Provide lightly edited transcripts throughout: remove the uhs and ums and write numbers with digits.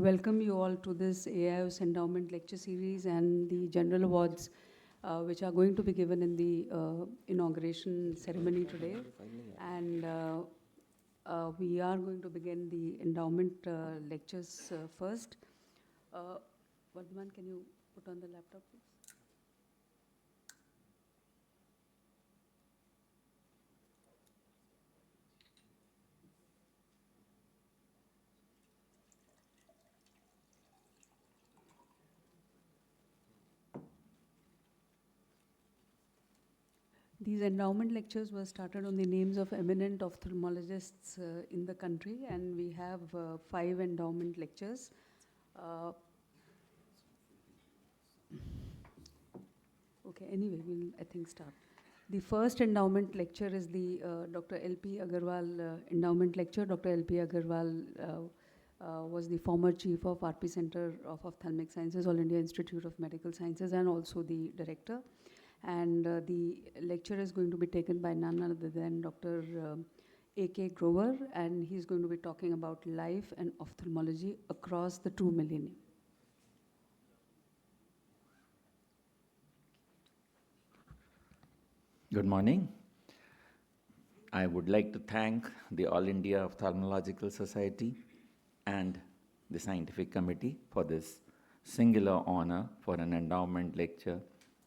welcome you all to this AIOS Endowment Lecture Series and the General Awards, which are going to be given in the inauguration ceremony today. And we are going to begin the endowment lectures first. Vardhaman, can you put on the laptop, please? These endowment lectures were started on the names of eminent ophthalmologists in the country, and we have 5 endowment lectures. Okay, anyway, we'll, I think, start. The first endowment lecture is the Dr. L.P. Agarwal Endowment Lecture. Dr. L.P. Agarwal was the former chief of RP Center of Ophthalmic Sciences, All India Institute of Medical Sciences, and also the director. And the lecture is going to be taken by none other than Dr. A.K. Grover, and he's going to be talking about life and ophthalmology across the 2 millennium. Good morning. I would like to thank the All India Ophthalmological Society and the Scientific Committee for this singular honor for an endowment lecture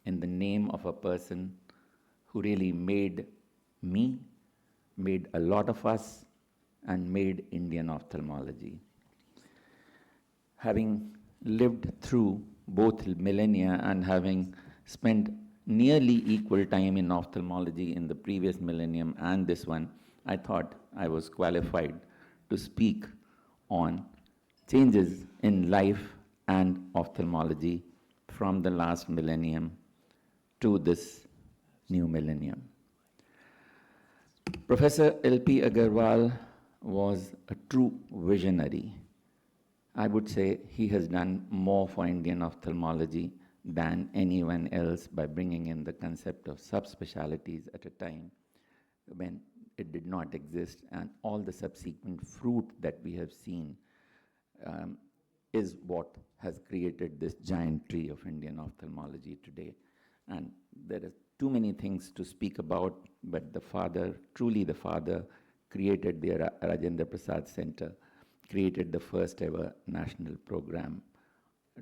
in the name of a person who really made me, made a lot of us, and made Indian ophthalmology. Having lived through both millennia and having spent nearly equal time in ophthalmology in the previous millennium and this one, I thought I was qualified to speak on changes in life and ophthalmology from the last millennium to this new millennium. Professor L.P. Agarwal was a true visionary. I would say he has done more for Indian ophthalmology than anyone else by bringing in the concept of subspecialties at a time when it did not exist, and all the subsequent fruit that we have seen is what has created this giant tree of Indian ophthalmology today. And there are too many things to speak about, but the father, truly the father, created the Rajendra Prasad Center, created the first ever national program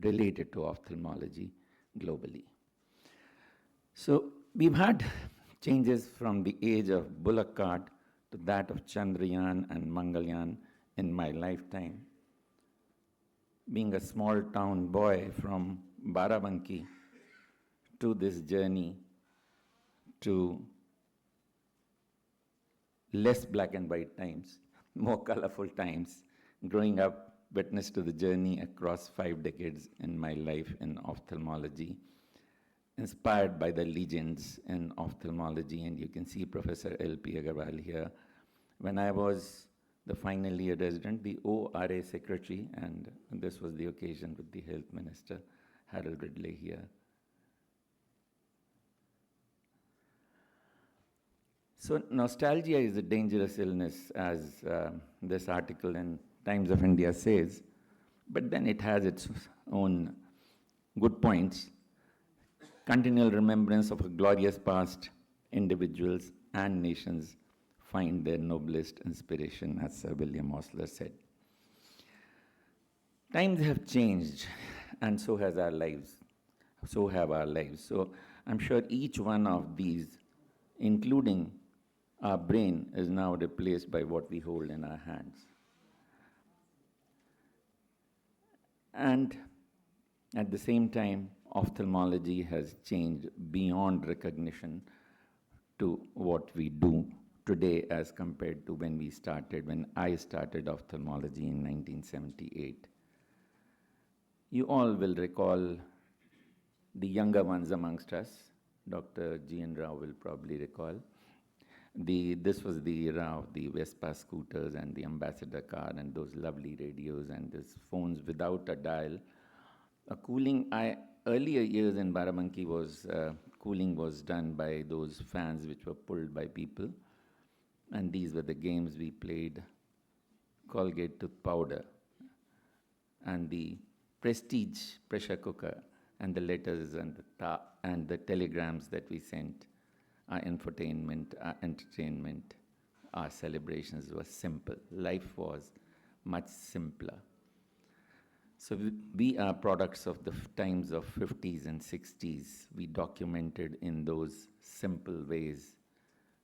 related to ophthalmology globally. So we've had changes from the age of bullock cart to that of Chandrayaan and Mangalyaan in my lifetime. Being a small town boy from Barabanki to this journey to less black and white times, more colorful times, growing up, witness to the journey across 5 decades in my life in ophthalmology, inspired by the legends in ophthalmology, and you can see Professor L.P. Agarwal here. When I was the final year resident, the ORA secretary, and this was the occasion with the health minister, Harold Ridley here. So nostalgia is a dangerous illness, as this article in Times of India says, but then it has its own good points. Continual remembrance of a glorious past, individuals and nations find their noblest inspiration, as Sir William Osler said. Times have changed, and so has our lives. So have our lives. So I'm sure each one of these, including our brain, is now replaced by what we hold in our hands. And at the same time, ophthalmology has changed beyond recognition to what we do today as compared to when we started, when I started ophthalmology in 1978. You all will recall the younger ones amongst us. Dr. G.N. Rao will probably recall. This was the era of the Vespa scooters and the Ambassador car and those lovely radios and these phones without a dial. Earlier years in Barabanki was, cooling was done by those fans which were pulled by people. And these were the games we played, Colgate tooth powder. and the prestige pressure cooker and the letters and and the telegrams that we sent, our infotainment, our entertainment, our celebrations were simple. Life was much simpler. So we are products of the times of 50s and 60s. We documented in those simple ways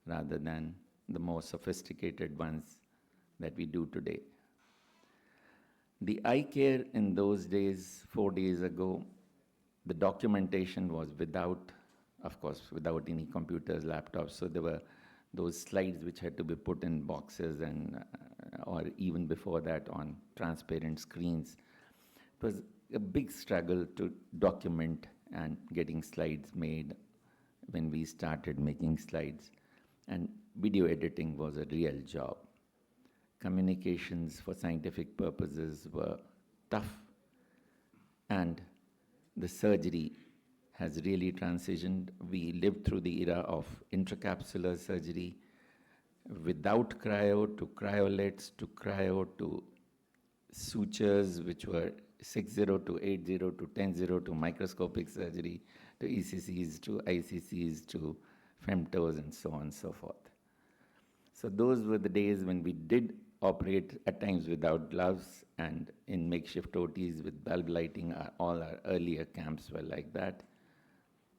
rather than the more sophisticated ones that we do today. The eye care in those days, 4 days ago, the documentation was without, of course, without any computers, laptops. So there were those slides which had to be put in boxes and, or even before that on transparent screens. It was a big struggle to document and getting slides made when we started making slides. And video editing was a real job. Communications for scientific purposes were tough. And the surgery has really transitioned. We lived through the era of intracapsular surgery without cryo to cryolets to cryo to sutures which were 6-0 to 8-0 to 10-0 to microscopic surgery to ECCs to ICCs to femtos and so on and so forth. So those were the days when we did operate at times without gloves and in makeshift OTs with bulb lighting. All our earlier camps were like that.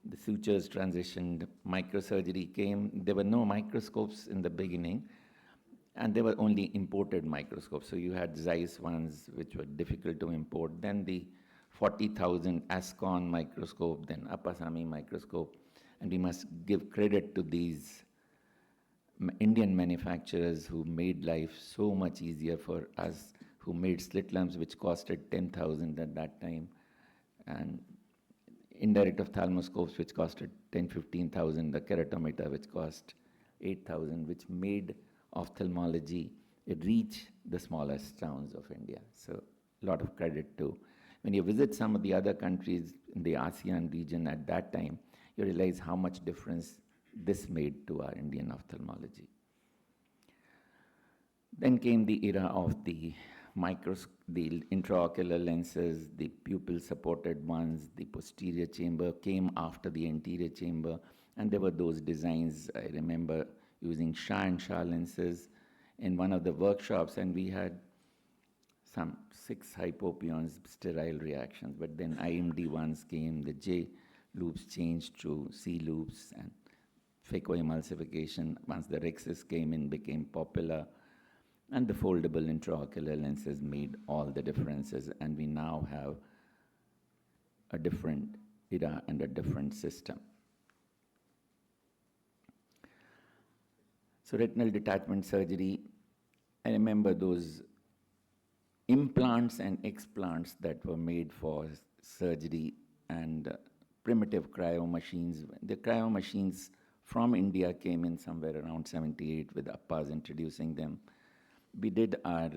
The sutures transitioned, microsurgery came. There were no microscopes in the beginning, and there were only imported microscopes. So you had Zeiss ones, which were difficult to import. Then the 40,000 Ascon microscope, then Apasami microscope. And we must give credit to these Indian manufacturers who made life so much easier for us, who made slit lamps which costed 10,000 at that time, and indirect ophthalmoscopes which costed 10,000-15,000, the keratometer which cost 8,000, which made ophthalmology reach the smallest towns of India. So a lot of credit to. When you visit some of the other countries in the ASEAN region at that time, you realize how much difference this made to our Indian ophthalmology. Then came the era of the intraocular lenses, the pupil-supported ones, the posterior chamber came after the anterior chamber, and there were those designs. I remember using Shah and Shah lenses in one of the workshops, and we had some 6 hypopions, sterile reactions, but then IMD ones came, the J loops changed to C loops, and phacoemulsification, once the Rexis came in, became popular, and the foldable intraocular lenses made all the differences, and we now have a different era and a different system. So retinal detachment surgery, I remember those implants and explants that were made for surgery and primitive cryo machines. The cryo machines from India came in somewhere around 78 with Appas introducing them. We did our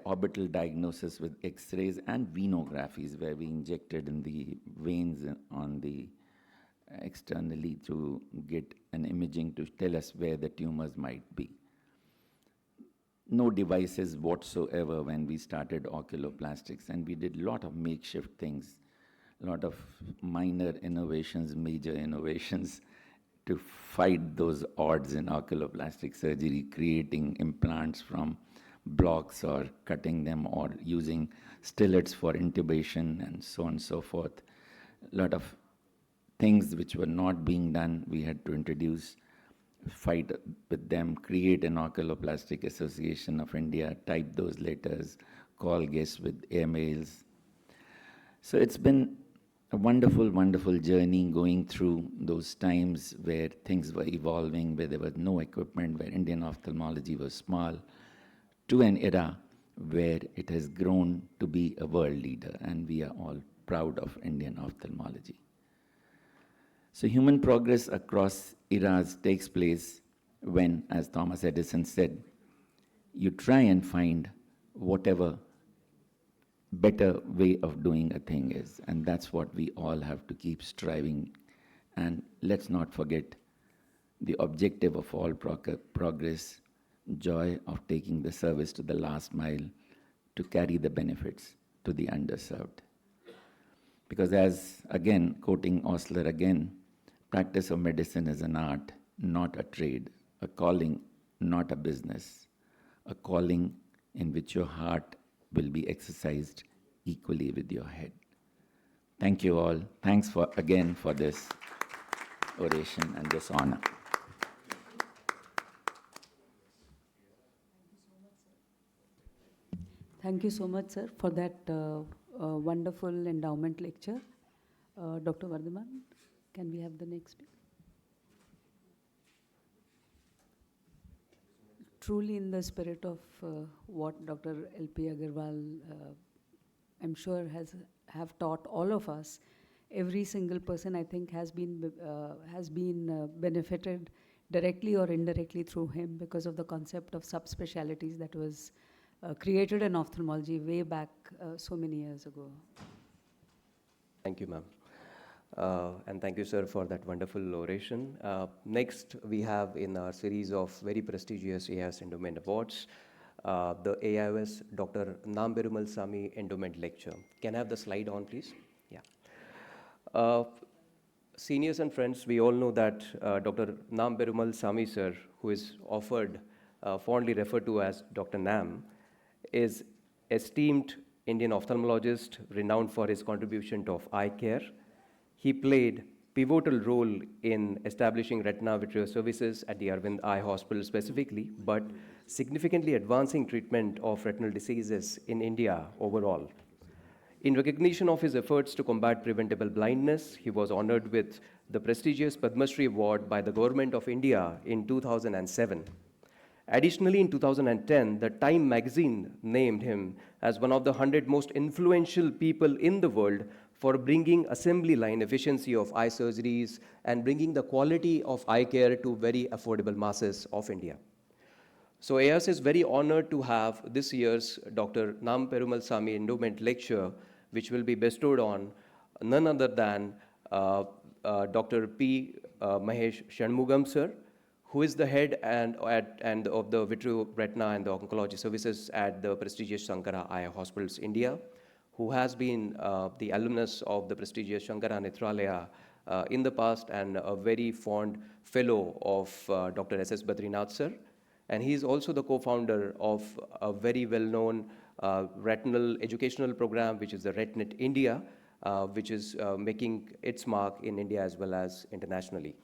orbital diagnosis with X-rays and venographies, where we injected in the veins on the externally to get an imaging to tell us where the tumors might be. No devices whatsoever when we started oculoplastics, and we did a lot of makeshift things, a lot of minor innovations, major innovations to fight those odds in oculoplastic surgery, creating implants from blocks or cutting them or using stillets for intubation and so on and so forth. A lot of things which were not being done, we had to introduce, fight with them, create an Oculoplastic Association of India, type those letters, call guests with airmails. So it's been a wonderful, wonderful journey going through those times where things were evolving, where there was no equipment, where Indian ophthalmology was small, to an era where it has grown to be a world leader, and we are all proud of Indian ophthalmology. So human progress across eras takes place when, as Thomas Edison said, you try and find whatever better way of doing a thing is, and that's what we all have to keep striving. And let's not forget the objective of all progress, joy of taking the service to the last mile, to carry the benefits to the underserved. Because as, again, quoting Osler again, practice of medicine is an art, not a trade, a calling, not a business, a calling in which your heart will be exercised equally with your head. Thank you all. Thanks again for this oration and this honor. Thank you so much, sir, for that wonderful endowment lecture. Dr. Vardhaman, can we have the next speaker? Truly in the spirit of what Dr. L.P. Agarwal, I'm sure have taught all of us, every single person I think has been benefited directly or indirectly through him because of the concept of subspecialties that was created in ophthalmology way back so many years ago. Thank you, ma'am. And thank you, sir, for that wonderful oration. Next, we have in our series of very prestigious AIOS Endowment Awards, the AIOS Dr. Nam Perumal Sami Endowment Lecture. Can I have the slide on, please? Yeah. Seniors and friends, we all know that Dr. Nam Perumal Sami, sir, who is fondly referred to as Dr. Nam, is esteemed Indian ophthalmologist renowned for his contribution to eye care. He played pivotal role in establishing retina vitreous services at the Arvind Eye Hospital specifically, but significantly advancing treatment of retinal diseases in India overall. In recognition of his efforts to combat preventable blindness, he was honored with the prestigious Padma Shri Award by the Government of India in 2007. Additionally, in 2010, the Time magazine named him as one of the 100 most influential people in the world for bringing assembly line efficiency of eye surgeries and bringing the quality of eye care to very affordable masses of India. So AIOS is very honored to have this year's Dr. Nam Perumal Sami Endowment Lecture, which will be bestowed on none other than Dr. P. Mahesh Shanmugam, sir, who is the head and of the Vitro Retina and the Oncology Services at the prestigious Shankara Eye Hospitals, India, who has been the alumnus of the prestigious Shankara Netralaya in the past and a very fond fellow of Dr. S.S. Badrinath, sir. And he is also the co-founder of a very well-known retinal educational program, which is the RetNet India, which is making its mark in India as well as internationally.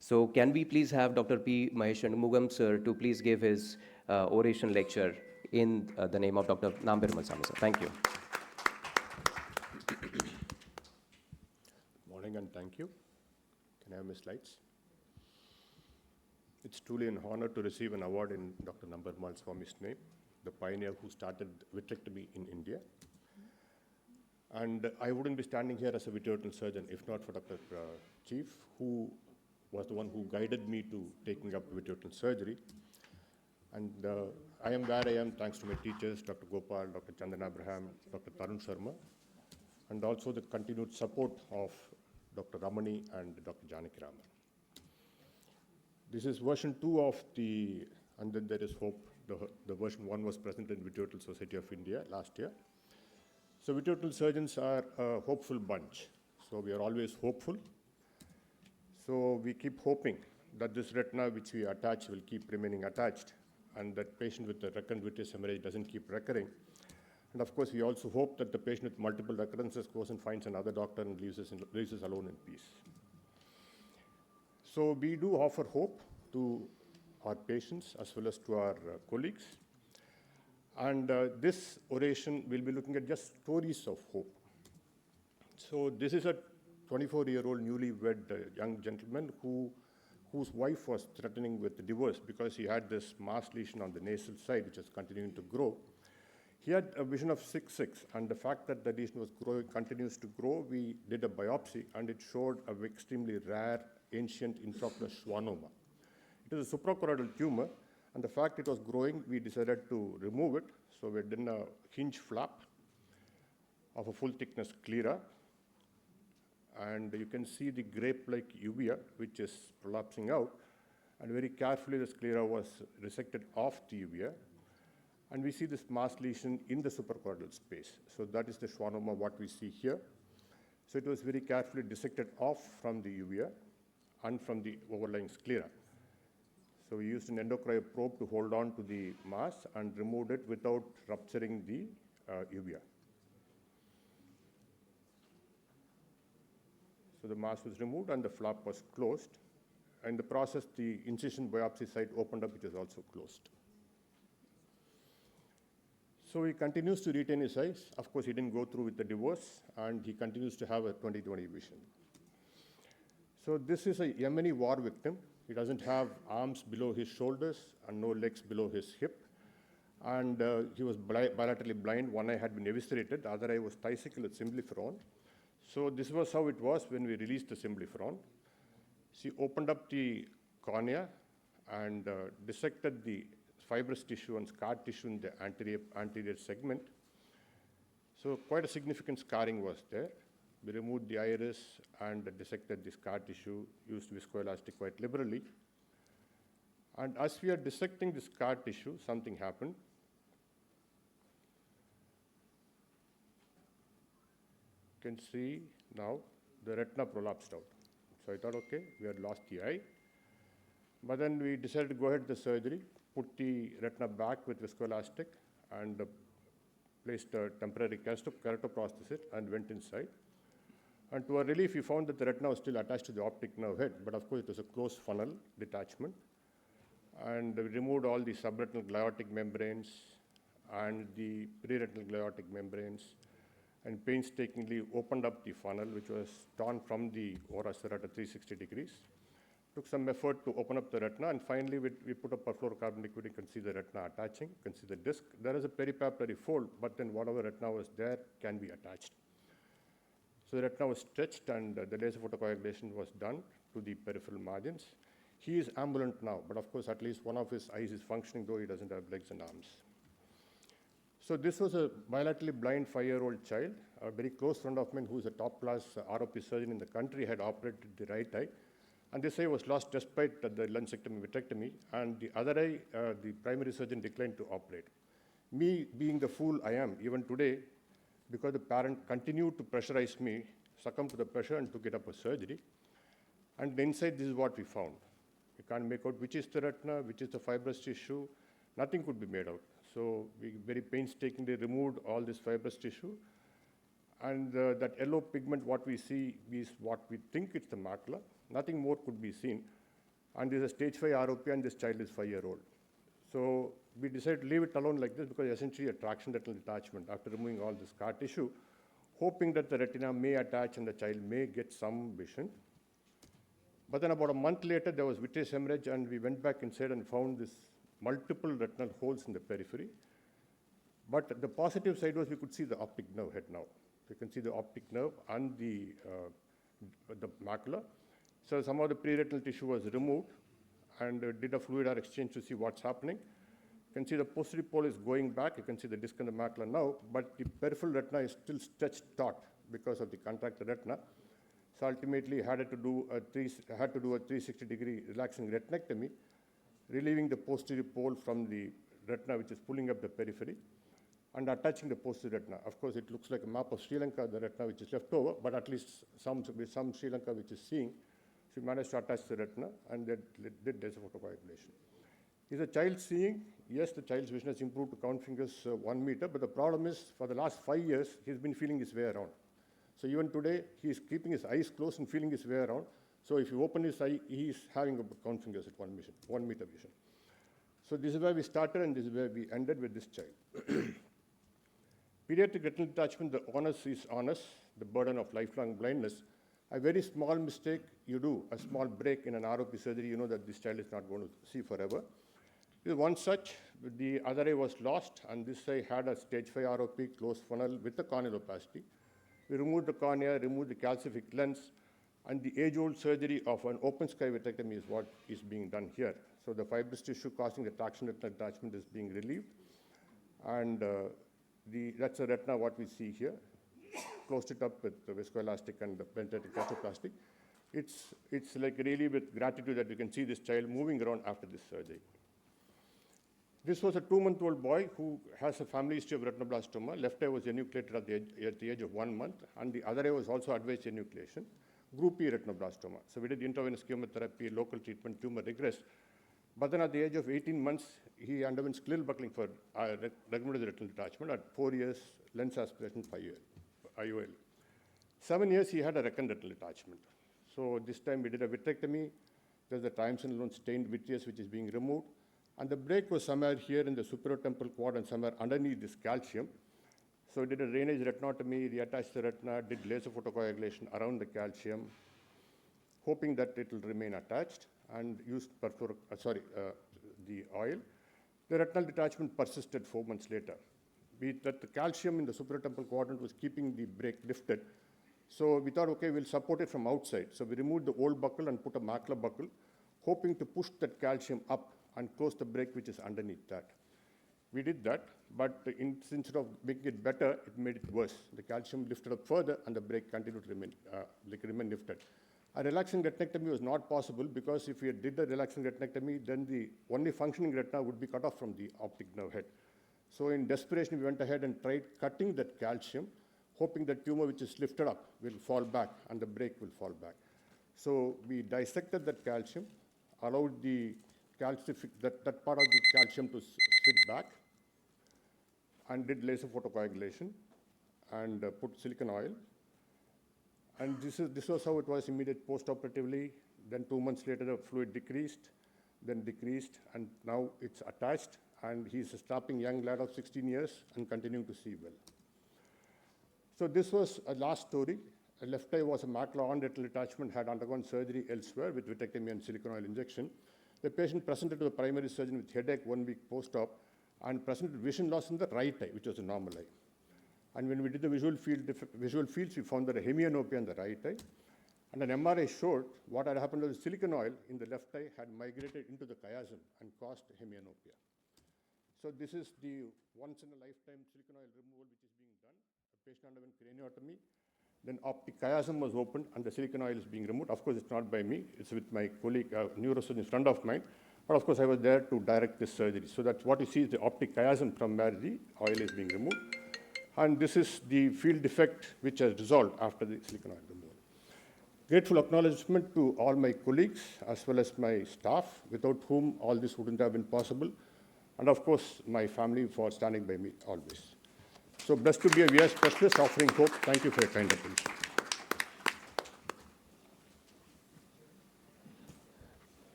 So can we please have Dr. P. Mahesh Shanmugam, sir, to please give his oration lecture in the name of Dr. Nam Perumal Sami, sir. Thank you. Morning and thank you. Can I have my slides? It's truly an honor to receive an award in Dr. Nam Perumal Swami's name, the pioneer who started vitrectomy in India. And I wouldn't be standing here as a vitreoretinal surgeon if not for Dr. Chief, who was the one who guided me to taking up vitreoretinal surgery. And I am where I am thanks to my teachers, Dr. Gopal, Dr. Chandan Abraham, Dr. Tarun Sharma, and also the continued support of Dr. Ramani and Dr. Janaki Raman. This is version 2 of the, and then there is hope. The version 1 was presented in Vitreoretinal Society of India last year. So vitreoretinal surgeons are a hopeful bunch. So we are always hopeful. So we keep hoping that this retina which we attach will keep remaining attached and that patient with the recurrent vitreous hemorrhage doesn't keep recurring. And of course, we also hope that the patient with multiple recurrences goes and finds another doctor and leaves us alone in peace. So we do offer hope to our patients as well as to our colleagues. And this oration will be looking at just stories of hope. So this is a 24-year-old newly-wed young gentleman whose wife was threatening with divorce because he had this mass lesion on the nasal side, which is continuing to grow. He had a vision of 6/6, and the fact that the lesion was growing, continues to grow, we did a biopsy, and it showed an extremely rare ancient intraocular schwannoma. It is a suprachoroidal tumor, and the fact it was growing, we decided to remove it. So we did a hinge flap of a full-thickness sclera, and you can see the grape-like uvea, which is prolapsing out, and very carefully the sclera was resected off the uvea. And we see this mass lesion in the suprachoroidal space. So that is the schwannoma, what we see here. So it was very carefully dissected off from the uvea and from the overlying sclera. So we used an endocrine probe to hold on to the mass and removed it without rupturing the uvea. So the mass was removed and the flap was closed. In the process, the incision biopsy site opened up, which is also closed. So he continues to retain his eyes. Of course, he didn't go through with the divorce, and he continues to have a 20/20 vision. So this is a Yemeni war victim. He doesn't have arms below his shoulders and no legs below his hip. And he was bilaterally blind. One eye had been eviscerated. The other eye was tricycle with Simplifron. So this was how it was when we released the Simplifron. She opened up the cornea and dissected the fibrous tissue and scar tissue in the anterior segment. So quite a significant scarring was there. We removed the iris and dissected the scar tissue, used viscoelastic quite liberally. And as we are dissecting the scar tissue, something happened. You can see now the retina prolapsed out. So I thought, okay, we had lost the eye. But then we decided to go ahead with the surgery, put the retina back with viscoelastic, and placed a temporary keratoprosthesis and went inside. And to our relief, we found that the retina was still attached to the optic nerve head, but of course it was a closed funnel detachment. And we removed all the subretinal gliotic membranes and the preretinal gliotic membranes, and painstakingly opened up the funnel, which was torn from the ora serrata 360 degrees. Took some effort to open up the retina, and finally we put a perfluorocarbon liquid. You can see the retina attaching, you can see the disc. There is a peripapillary fold, but then whatever retina was there can be attached. So the retina was stretched, and the laser photocoagulation was done to the peripheral margins. He is ambulant now, but of course at least one of his eyes is functioning, though he doesn't have legs and arms. So this was a bilaterally blind 5-year-old child. A very close friend of mine, who is a top-class ROP surgeon in the country, had operated the right eye. And this eye was lost despite the lensectomy, vitrectomy. And the other eye, the primary surgeon declined to operate. Me, being the fool I am, even today, because the parent continued to pressurize me, succumbed to the pressure and took it up for surgery. And inside, this is what we found. You can't make out which is the retina, which is the fibrous tissue. Nothing could be made out. So we very painstakingly removed all this fibrous tissue. And that yellow pigment, what we see is what we think it's the macula. Nothing more could be seen. And this is a stage 5 ROP, and this child is 5-year-old. So we decided to leave it alone like this, because essentially a traction retinal detachment after removing all the scar tissue, hoping that the retina may attach and the child may get some vision. But then about a month later, there was vitreous hemorrhage, and we went back inside and found this multiple retinal holes in the periphery. But the positive side was we could see the optic nerve head now. You can see the optic nerve and the macula. So some of the preretinal tissue was removed, and did a fluid-air exchange to see what's happening. You can see the posterior pole is going back. You can see the disc and the macula now, but the peripheral retina is still stretched taut because of the contracted retina. So ultimately, had to do a 360-degree relaxing retinectomy, relieving the posterior pole from the retina, which is pulling up the periphery, and attaching the posterior retina. Of course, it looks like a map of Sri Lanka, the retina which is left over, but at least some Sri Lanka which is seeing. So we managed to attach the retina, and they did laser photocoagulation. Is the child seeing? Yes, the child's vision has improved to count fingers 1 meter, but the problem is, for the last 5 years, he's been feeling his way around. So even today, he's keeping his eyes closed and feeling his way around. So if you open his eye, he's having about count fingers at 1 meter vision. So this is where we started, and this is where we ended with this child. Pediatric retinal detachment, the onus is on us, the burden of lifelong blindness. A very small mistake you do, a small break in an ROP surgery, you know that this child is not going to see forever. This is one such. The other eye was lost, and this eye had a stage 5 ROP closed funnel with a cornealoplasty. We removed the cornea, removed the calcific lens, and the age-old surgery of an open sky vitrectomy is what is being done here. So the fibrous tissue causing the traction retinal detachment is being relieved. And that's a retina, what we see here. Closed it up with the viscoelastic and the penetrating keratoprosthetic. It's like really with gratitude that you can see this child moving around after this surgery. This was a 2-month-old boy who has a family history of retinoblastoma. Left eye was enucleated at the age of 1 month, and the other eye was also advanced enucleation. Group E retinoblastoma. So we did intravenous chemotherapy, local treatment, tumor regressed. But then at the age of 18 months, he underwent scleral buckling for recommended retinal detachment. At 4 years, lens aspiration, 5 years, IOL. 7 years, he had a recurrent retinal detachment. So this time we did a vitrectomy. There's a triamcinolone stained vitreous which is being removed. And the break was somewhere here in the superior temporal quad and somewhere underneath this calcium. So we did a drainage retinotomy, reattached the retina, did laser photocoagulation around the calcium, hoping that it will remain attached, and used the oil. The retinal detachment persisted 4 months later. That the calcium in the superior temporal quadrant was keeping the break lifted. So we thought, okay, we'll support it from outside. So we removed the old buckle and put a macular buckle, hoping to push that calcium up and close the break which is underneath that. We did that, but instead of making it better, it made it worse. The calcium lifted up further, and the break continued to remain lifted. A relaxing retinectomy was not possible because if we did the relaxing retinectomy, then the only functioning retina would be cut off from the optic nerve head. So in desperation, we went ahead and tried cutting that calcium, hoping the tumor which is lifted up will fall back and the break will fall back. So we dissected that calcium, allowed the that part of the calcium to sit back, and did laser photocoagulation and put silicon oil. And this was how it was immediate post-operatively. Then 2 months later, the fluid decreased, then decreased, and now it's attached. And he's a strapping young lad of 16 years and continuing to see well. So this was a last story. A left eye was a macular on retinal detachment, had undergone surgery elsewhere with vitrectomy and silicon oil injection. The patient presented to the primary surgeon with headache 1 week post-op and presented vision loss in the right eye, which was a normal eye. And when we did the visual fields, we found that a hemianopia in the right eye. And an MRI showed what had happened was the silicon oil in the left eye had migrated into the chiasm and caused hemianopia. So this is the once-in-a-lifetime silicon oil removal which is being done. The patient underwent craniotomy. Then optic chiasm was opened and the silicon oil is being removed. Of course, it's not by me. It's with my colleague, neurosurgeon friend of mine. But of course, I was there to direct this surgery. So that's what you see is the optic chiasm from where the oil is being removed. And this is the field defect which has resolved after the silicon oil removal. Grateful acknowledgement to all my colleagues as well as my staff, without whom all this wouldn't have been possible. And of course, my family for standing by me always. So blessed to be a VI specialist offering hope. Thank you for your kind attention.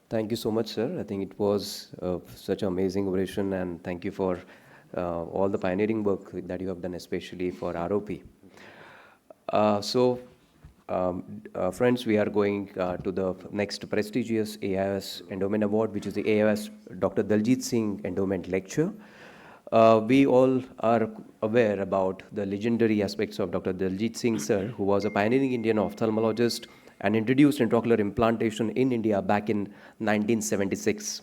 Thank you so much, sir. I think it was such an amazing oration, and thank you for all the pioneering work that you have done, especially for ROP. Friends, we are going to the next prestigious AIOS Endowment Award, which is the AIOS Dr. Daljit Singh Endowment Lecture. We all are aware about the legendary aspects of Dr. Daljit Singh, sir, who was a pioneering Indian ophthalmologist and introduced intraocular implantation in India back in 1976.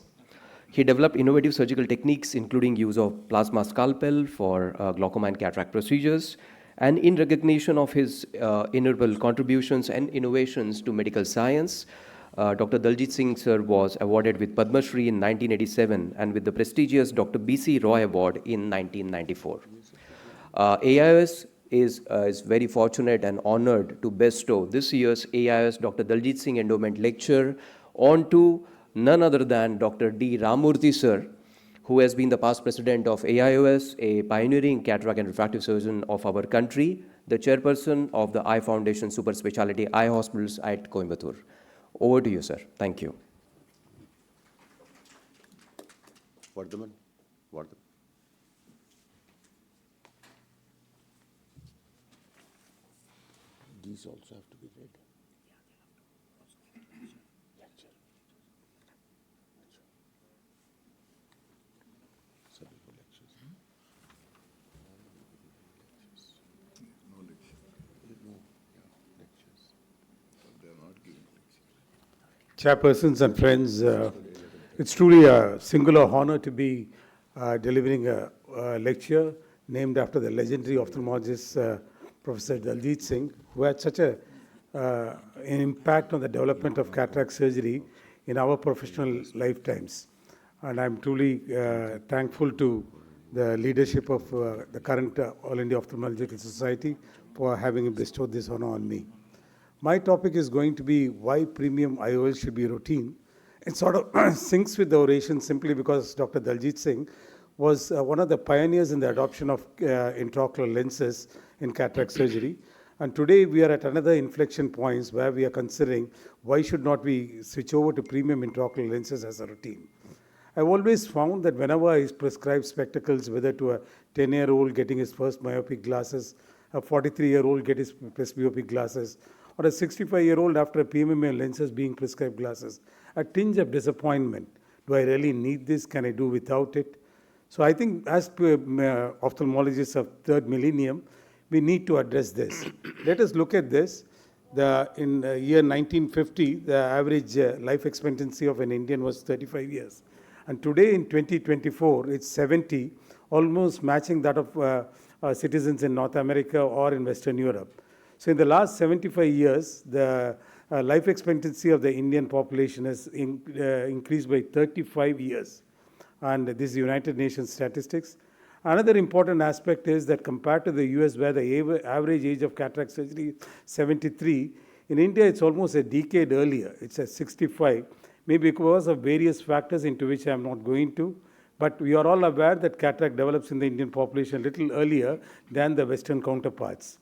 He developed innovative surgical techniques, including use of plasma scalpel for glaucoma and cataract procedures. And in recognition of his innumerable contributions and innovations to medical science, Dr. Daljit Singh, sir, was awarded with Padma Shri in 1987 and with the prestigious Dr. B.C. Roy Award in 1994. AIOS is very fortunate and honored to bestow this year's AIOS Dr. Daljit Singh Endowment Lecture onto none other than Dr. D. Ramurthy, sir, who has been the past president of AIOS, a pioneering cataract and refractive surgeon of our country, the chairperson of the Eye Foundation Super Specialty Eye Hospitals at Coimbatore. Over to you, sir. Thank you. Vardhaman. These also have to be read. Lecture. Lectures. No lecture. No, yeah, lectures. They are not giving lecture. Chairpersons and friends, it's truly a singular honor to be delivering a lecture named after the legendary ophthalmologist, Professor Daljit Singh, who had such an impact on the development of cataract surgery in our professional lifetimes. And I'm truly thankful to the leadership of the current All India Ophthalmological Society for having bestowed this honor on me. My topic is going to be why premium IOLs should be routine. It sort of syncs with the oration simply because Dr. Daljit Singh was one of the pioneers in the adoption of intraocular lenses in cataract surgery. And today we are at another inflection point where we are considering why should not we switch over to premium intraocular lenses as a routine. I've always found that whenever I prescribe spectacles, whether to a 10-year-old getting his first myopic glasses, a 43-year-old get his presbyopic glasses, or a 65-year-old after a PMMA lenses being prescribed glasses, a tinge of disappointment. Do I really need this? Can I do without it? So I think as ophthalmologists of third millennium, we need to address this. Let us look at this. In the year 1950, the average life expectancy of an Indian was 35 years. And today in 2024, it's 70, almost matching that of citizens in North America or in Western Europe. So in the last 75 years, the life expectancy of the Indian population has increased by 35 years. And this is United Nations statistics. Another important aspect is that compared to the US, where the average age of cataract surgery is 73, in India it's almost a decade earlier. It's at 65, maybe because of various factors into which I'm not going to. But we are all aware that cataract develops in the Indian population a little earlier than the Western counterparts.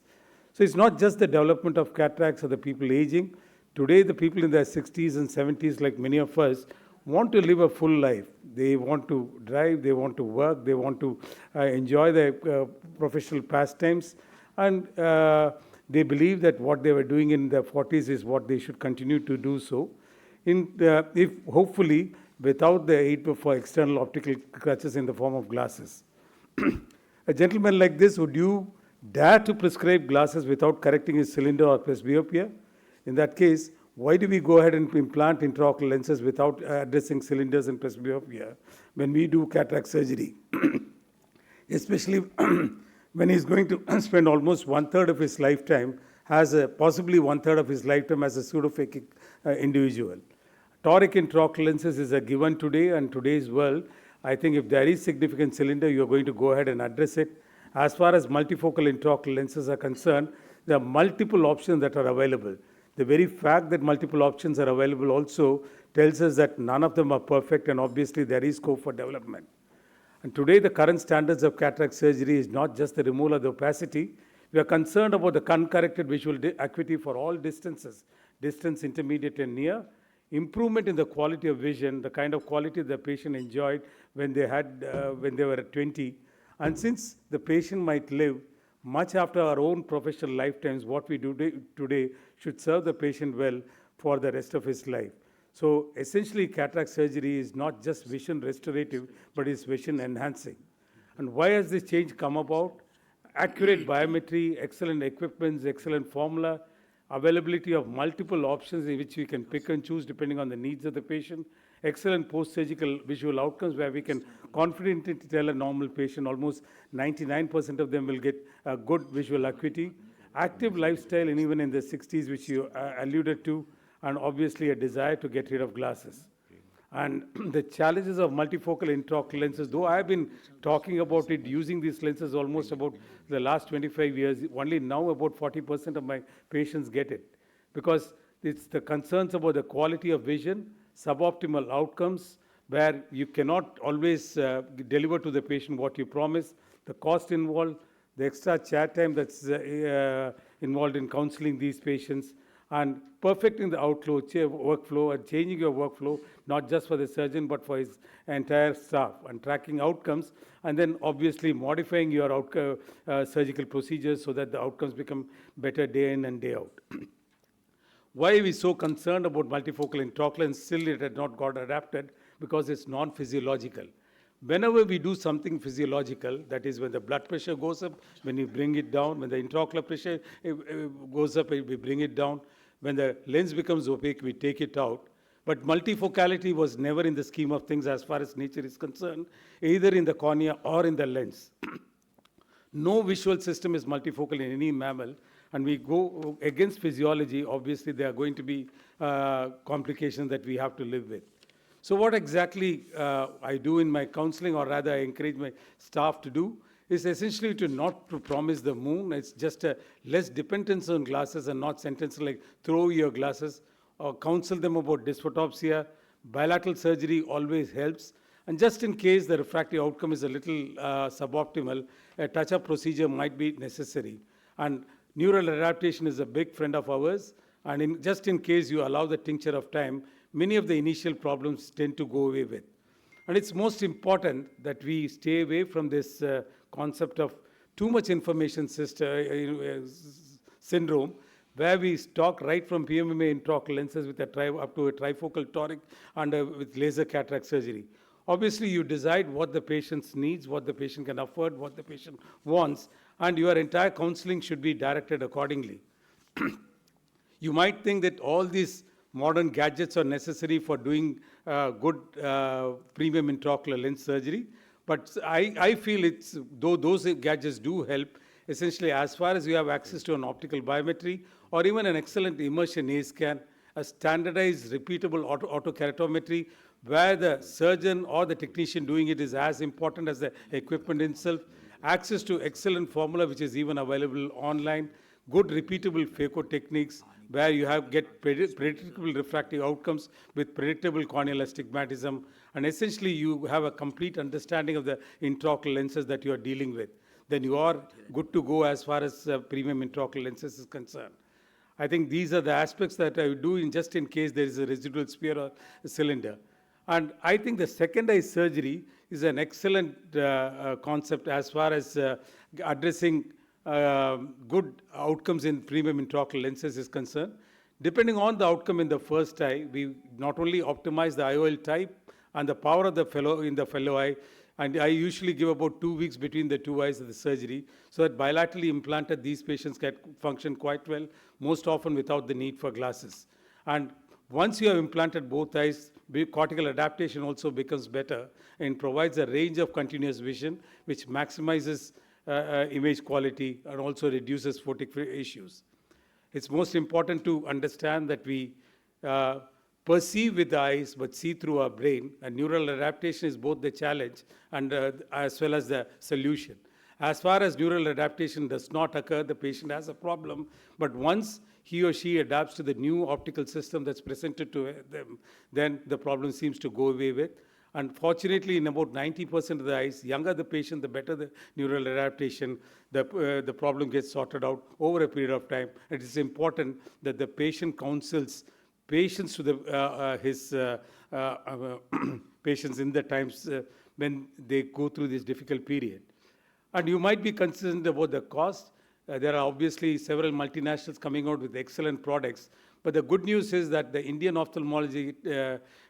So it's not just the development of cataracts or the people aging. Today, the people in their 60s and 70s, like many of us, want to live a full life. They want to drive, they want to work, they want to enjoy their professional pastimes, and they believe that what they were doing in their 40s is what they should continue to do so. If hopefully without the aid of external optical crutches in the form of glasses. A gentleman like this, would you dare to prescribe glasses without correcting his cylinder or presbyopia? In that case, why do we go ahead and implant intraocular lenses without addressing cylinders and presbyopia when we do cataract surgery? Especially when he's going to spend almost 1/3 of his lifetime possibly 1/3 of his lifetime as a pseudophakic individual. Toric intraocular lenses is a given today, and today's world, I think if there is significant cylinder, you're going to go ahead and address it. As far as multifocal intraocular lenses are concerned, there are multiple options that are available. The very fact that multiple options are available also tells us that none of them are perfect, and obviously there is scope for development. And today the current standards of cataract surgery is not just the removal of the opacity. We are concerned about the uncorrected visual acuity for all distances, distance, intermediate and near, improvement in the quality of vision, the kind of quality the patient enjoyed when they were at 20. And since the patient might live much after our own professional lifetimes, what we do today should serve the patient well for the rest of his life. So essentially, cataract surgery is not just vision restorative, but is vision enhancing. And why has this change come about? Accurate biometry, excellent equipments, excellent formula, availability of multiple options in which we can pick and choose depending on the needs of the patient, excellent post-surgical visual outcomes where we can confidently tell a normal patient almost 99% of them will get a good visual acuity, active lifestyle, and even in the 60s, which you alluded to, and obviously a desire to get rid of glasses. And the challenges of multifocal intraocular lenses, though I have been talking about it, using these lenses almost about the last 25 years, only now about 40% of my patients get it. Because it's the concerns about the quality of vision, suboptimal outcomes, where you cannot always deliver to the patient what you promise, the cost involved, the extra chat time that's involved in counseling these patients, and perfecting the workflow and changing your workflow, not just for the surgeon, but for his entire staff, and tracking outcomes, and then obviously modifying your surgical procedures so that the outcomes become better day in and day out. Why are we so concerned about multifocal intraocular, and still it had not got adapted? Because it's non-physiological. Whenever we do something physiological, that is when the blood pressure goes up, when you bring it down, when the intraocular pressure goes up, we bring it down. When the lens becomes opaque, we take it out. But multifocality was never in the scheme of things as far as nature is concerned, either in the cornea or in the lens. No visual system is multifocal in any mammal, and we go against physiology. Obviously, there are going to be complications that we have to live with. So what exactly I do in my counseling, or rather I encourage my staff to do, is essentially to not to promise the moon. It's just a less dependence on glasses and not sentences like throw your glasses, or counsel them about dysphotopsia. Bilateral surgery always helps. And just in case the refractive outcome is a little suboptimal, a touch-up procedure might be necessary. And neural adaptation is a big friend of ours. And just in case you allow the tincture of time, many of the initial problems tend to go away with. And it's most important that we stay away from this concept of too much information syndrome, where we talk right from PMMA intraocular lenses with up to a trifocal toric and with laser cataract surgery. Obviously, you decide what the patient needs, what the patient can afford, what the patient wants, and your entire counseling should be directed accordingly. You might think that all these modern gadgets are necessary for doing good premium intraocular lens surgery, but I feel though those gadgets do help, essentially as far as you have access to an optical biometry or even an excellent immersion A scan, a standardized repeatable autokeratometry where the surgeon or the technician doing it is as important as the equipment itself, access to excellent formula which is even available online, good repeatable phaco techniques where you get predictable refractive outcomes with predictable corneal astigmatism, and essentially you have a complete understanding of the intraocular lenses that you are dealing with. Then you are good to go as far as premium intraocular lenses is concerned. I think these are the aspects that I would do just in case there is a residual sphere or a cylinder. And I think the second eye surgery is an excellent concept as far as addressing good outcomes in premium intraocular lenses is concerned. Depending on the outcome in the first eye, we not only optimize the IOL type and the power of the fellow eye, and I usually give about 2 weeks between the two eyes of the surgery, so that bilaterally implanted, these patients can function quite well, most often without the need for glasses. And once you have implanted both eyes, cortical adaptation also becomes better and provides a range of continuous vision, which maximizes image quality and also reduces photic issues. It's most important to understand that we perceive with the eyes but see through our brain, and neural adaptation is both the challenge and as well as the solution. As far as neural adaptation does not occur, the patient has a problem, but once he or she adapts to the new optical system that's presented to them, then the problem seems to go away with. Unfortunately, in about 90% of the eyes, younger the patient, the better the neural adaptation, the problem gets sorted out over a period of time. It is important that the patient counsels patients to his patients in the times when they go through this difficult period. And you might be concerned about the cost. There are obviously several multinationals coming out with excellent products. But the good news is that the Indian ophthalmology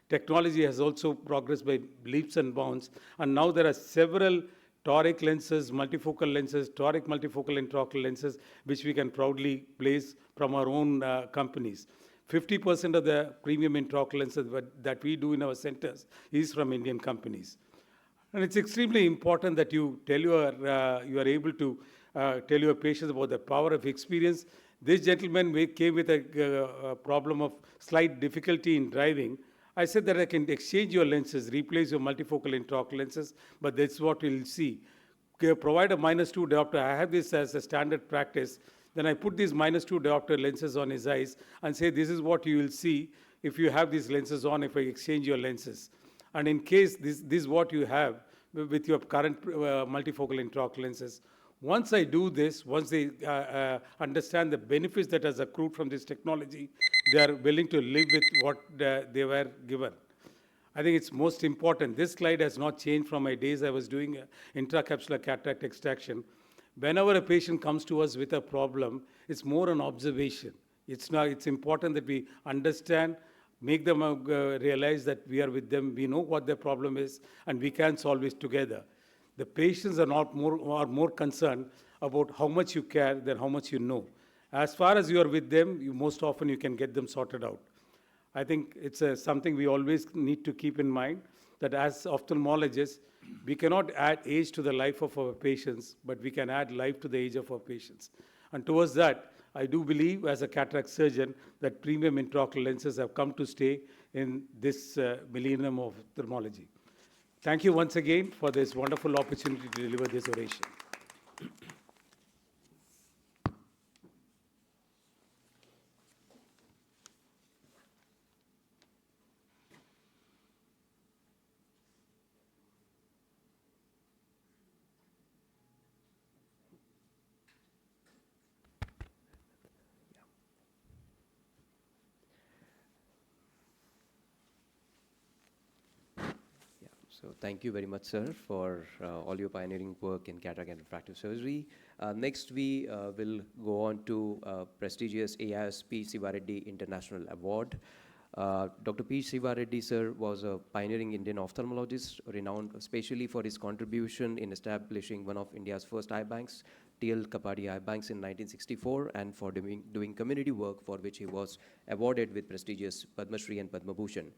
technology has also progressed by leaps and bounds. And now there are several toric lenses, multifocal lenses, toric multifocal intraocular lenses, which we can proudly place from our own companies. 50% of the premium intraocular lenses that we do in our centers is from Indian companies. And it's extremely important that you tell you are able to tell your patients about the power of experience. This gentleman came with a problem of slight difficulty in driving. I said that I can exchange your lenses, replace your multifocal intraocular lenses, but that's what we'll see. Provide a -2 diopter. I have this as a standard practice. Then I put these -2 diopter lenses on his eyes and say, this is what you will see if you have these lenses on, if I exchange your lenses. And in case this is what you have with your current multifocal intraocular lenses. Once I do this, once they understand the benefits that has accrued from this technology, they are willing to live with what they were given. I think it's most important. This slide has not changed from my days I was doing intracapsular cataract extraction. Whenever a patient comes to us with a problem, it's more an observation. It's important that we understand, make them realize that we are with them, we know what their problem is, and we can solve it together. The patients are more concerned about how much you care than how much you know. As far as you are with them, most often you can get them sorted out. I think it's something we always need to keep in mind, that as ophthalmologists, we cannot add age to the life of our patients, but we can add life to the age of our patients. And towards that, I do believe, as a cataract surgeon, that premium intraocular lenses have come to stay in this millennium of ophthalmology. Thank you once again for this wonderful opportunity to deliver this oration. So thank you very much, sir, for all your pioneering work in cataract and refractive surgery. Next, we will go on to prestigious AIOS P. Sivareddy International Award. Dr. P. Sivareddy, sir, was a pioneering Indian ophthalmologist, renowned especially for his contribution in establishing one of India's first eye banks, TL Kapadi Eye Banks in 1964, and for doing community work for which he was awarded with prestigious Padma Shri and Padma Bhushan.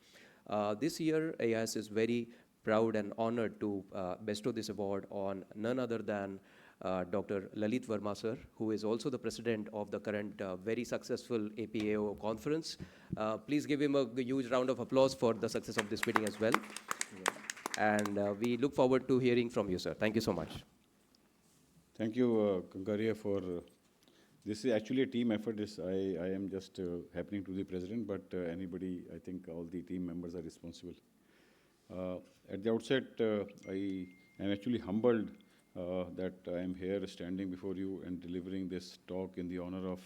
This year, AIOS is very proud and honored to bestow this award on none other than Dr. Lalit Verma, sir, who is also the president of the current very successful APAO conference. Please give him a huge round of applause for the success of this meeting as well. And we look forward to hearing from you, sir. Thank you so much. Thank you, Kankaria, for this is actually a team effort. I am just happening to be president, but anybody, I think all the team members are responsible. At the outset, I am actually humbled that I am here standing before you and delivering this talk in the honor of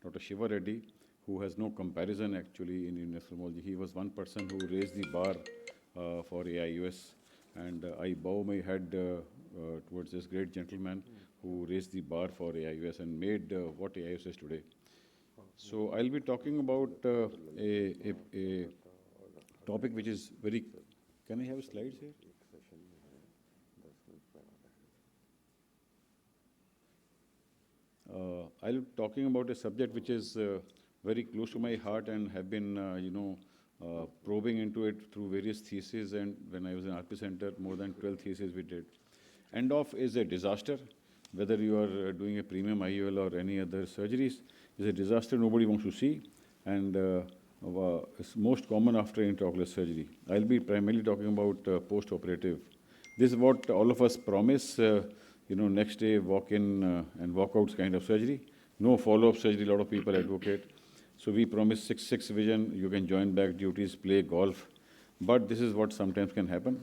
Dr. Shiva Reddy, who has no comparison actually in Indian ophthalmology. He was one person who raised the bar for AIOS, and I bow my head towards this great gentleman who raised the bar for AIOS and made what AIOS is today. So I'll be talking about a topic which is very... Can I have slides here? I'll be talking about a subject which is very close to my heart and have been, probing into it through various theses. And when I was in RP Center, more than 12 theses we did. End-off is a disaster. Whether you are doing a premium IOL or any other surgeries, is a disaster nobody wants to see. And it's most common after intraocular surgery. I'll be primarily talking about post-operative. This is what all of us promise, next day walk-in and walk-outs kind of surgery. No follow-up surgery, a lot of people advocate. So we promise 6/6 vision, you can join back duties, play golf. But this is what sometimes can happen,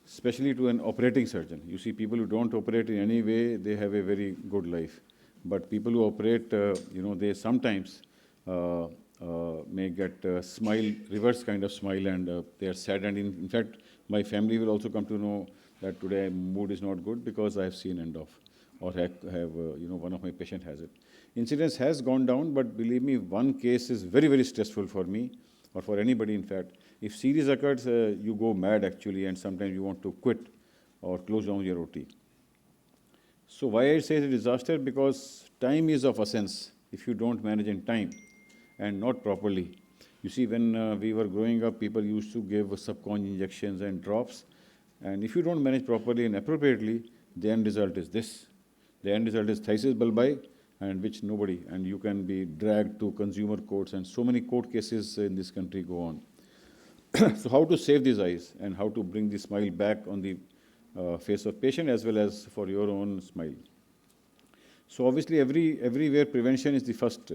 especially to an operating surgeon. You see, people who don't operate in any way, they have a very good life. But people who operate, they sometimes may get a smile, reverse kind of smile, and they are sad. And in fact, my family will also come to know that today mood is not good because I have seen end-off, or have one of my patients has it. Incidence has gone down, but believe me, one case is very, very stressful for me, or for anybody, in fact. If series occurs, you go mad actually, and sometimes you want to quit or close down your OT. So why I say it's a disaster? Because time is of essence if you don't manage in time and not properly. You see, when we were growing up, people used to give subconj injections and drops. And if you don't manage properly and appropriately, the end result is this. The end result is phthisis bulbi, and which nobody, and you can be dragged to consumer courts, and so many court cases in this country go on. So how to save these eyes and how to bring the smile back on the face of patient as well as for your own smile. So obviously everywhere prevention is the first.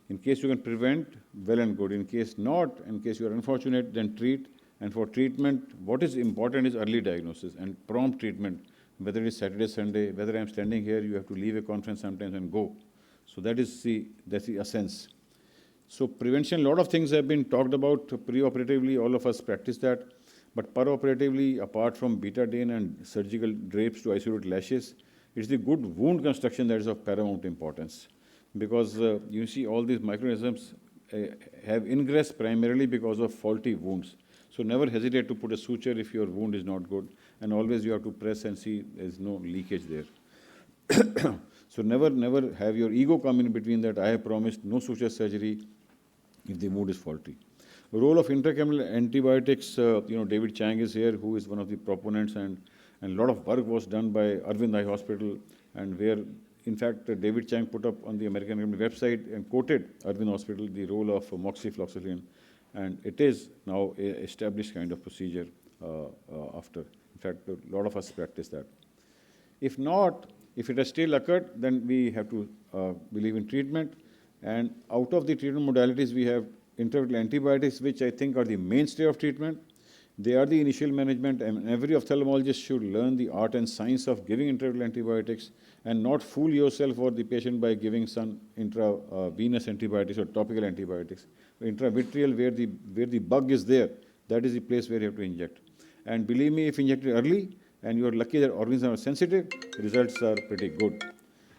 In case you can prevent, well and good. In case not, in case you are unfortunate, then treat. And for treatment, what is important is early diagnosis and prompt treatment. Whether it is Saturday, Sunday, whether I am standing here, you have to leave a conference sometimes and go. So that's the essence. So prevention, a lot of things have been talked about pre-operatively, all of us practice that. But per-operatively, apart from betadine and surgical drapes to isolate lashes, it's the good wound construction that is of paramount importance. Because you see all these microorganisms have ingress primarily because of faulty wounds. So never hesitate to put a suture if your wound is not good. And always you have to press and see there's no leakage there. So never have your ego come in between that I have promised no suture surgery if the wound is faulty. The role of intracameral antibiotics, David Chang is here, who is one of the proponents, and a lot of work was done by Arvind Eye Hospital, and where in fact, David Chang put up on the American Academy website and quoted Arvind Hospital the role of moxifloxacin, and it is now a established kind of procedure after. In fact, a lot of us practice that. If not, if it has still occurred, then we have to believe in treatment. And out of the treatment modalities, we have intravitreal antibiotics, which I think are the mainstay of treatment. They are the initial management, and every ophthalmologist should learn the art and science of giving intravitreal antibiotics and not fool yourself or the patient by giving some intravenous antibiotics or topical antibiotics. Intravitreal, where the bug is there, that is the place where you have to inject. And believe me, if injected early and you are lucky that organs are sensitive, results are pretty good.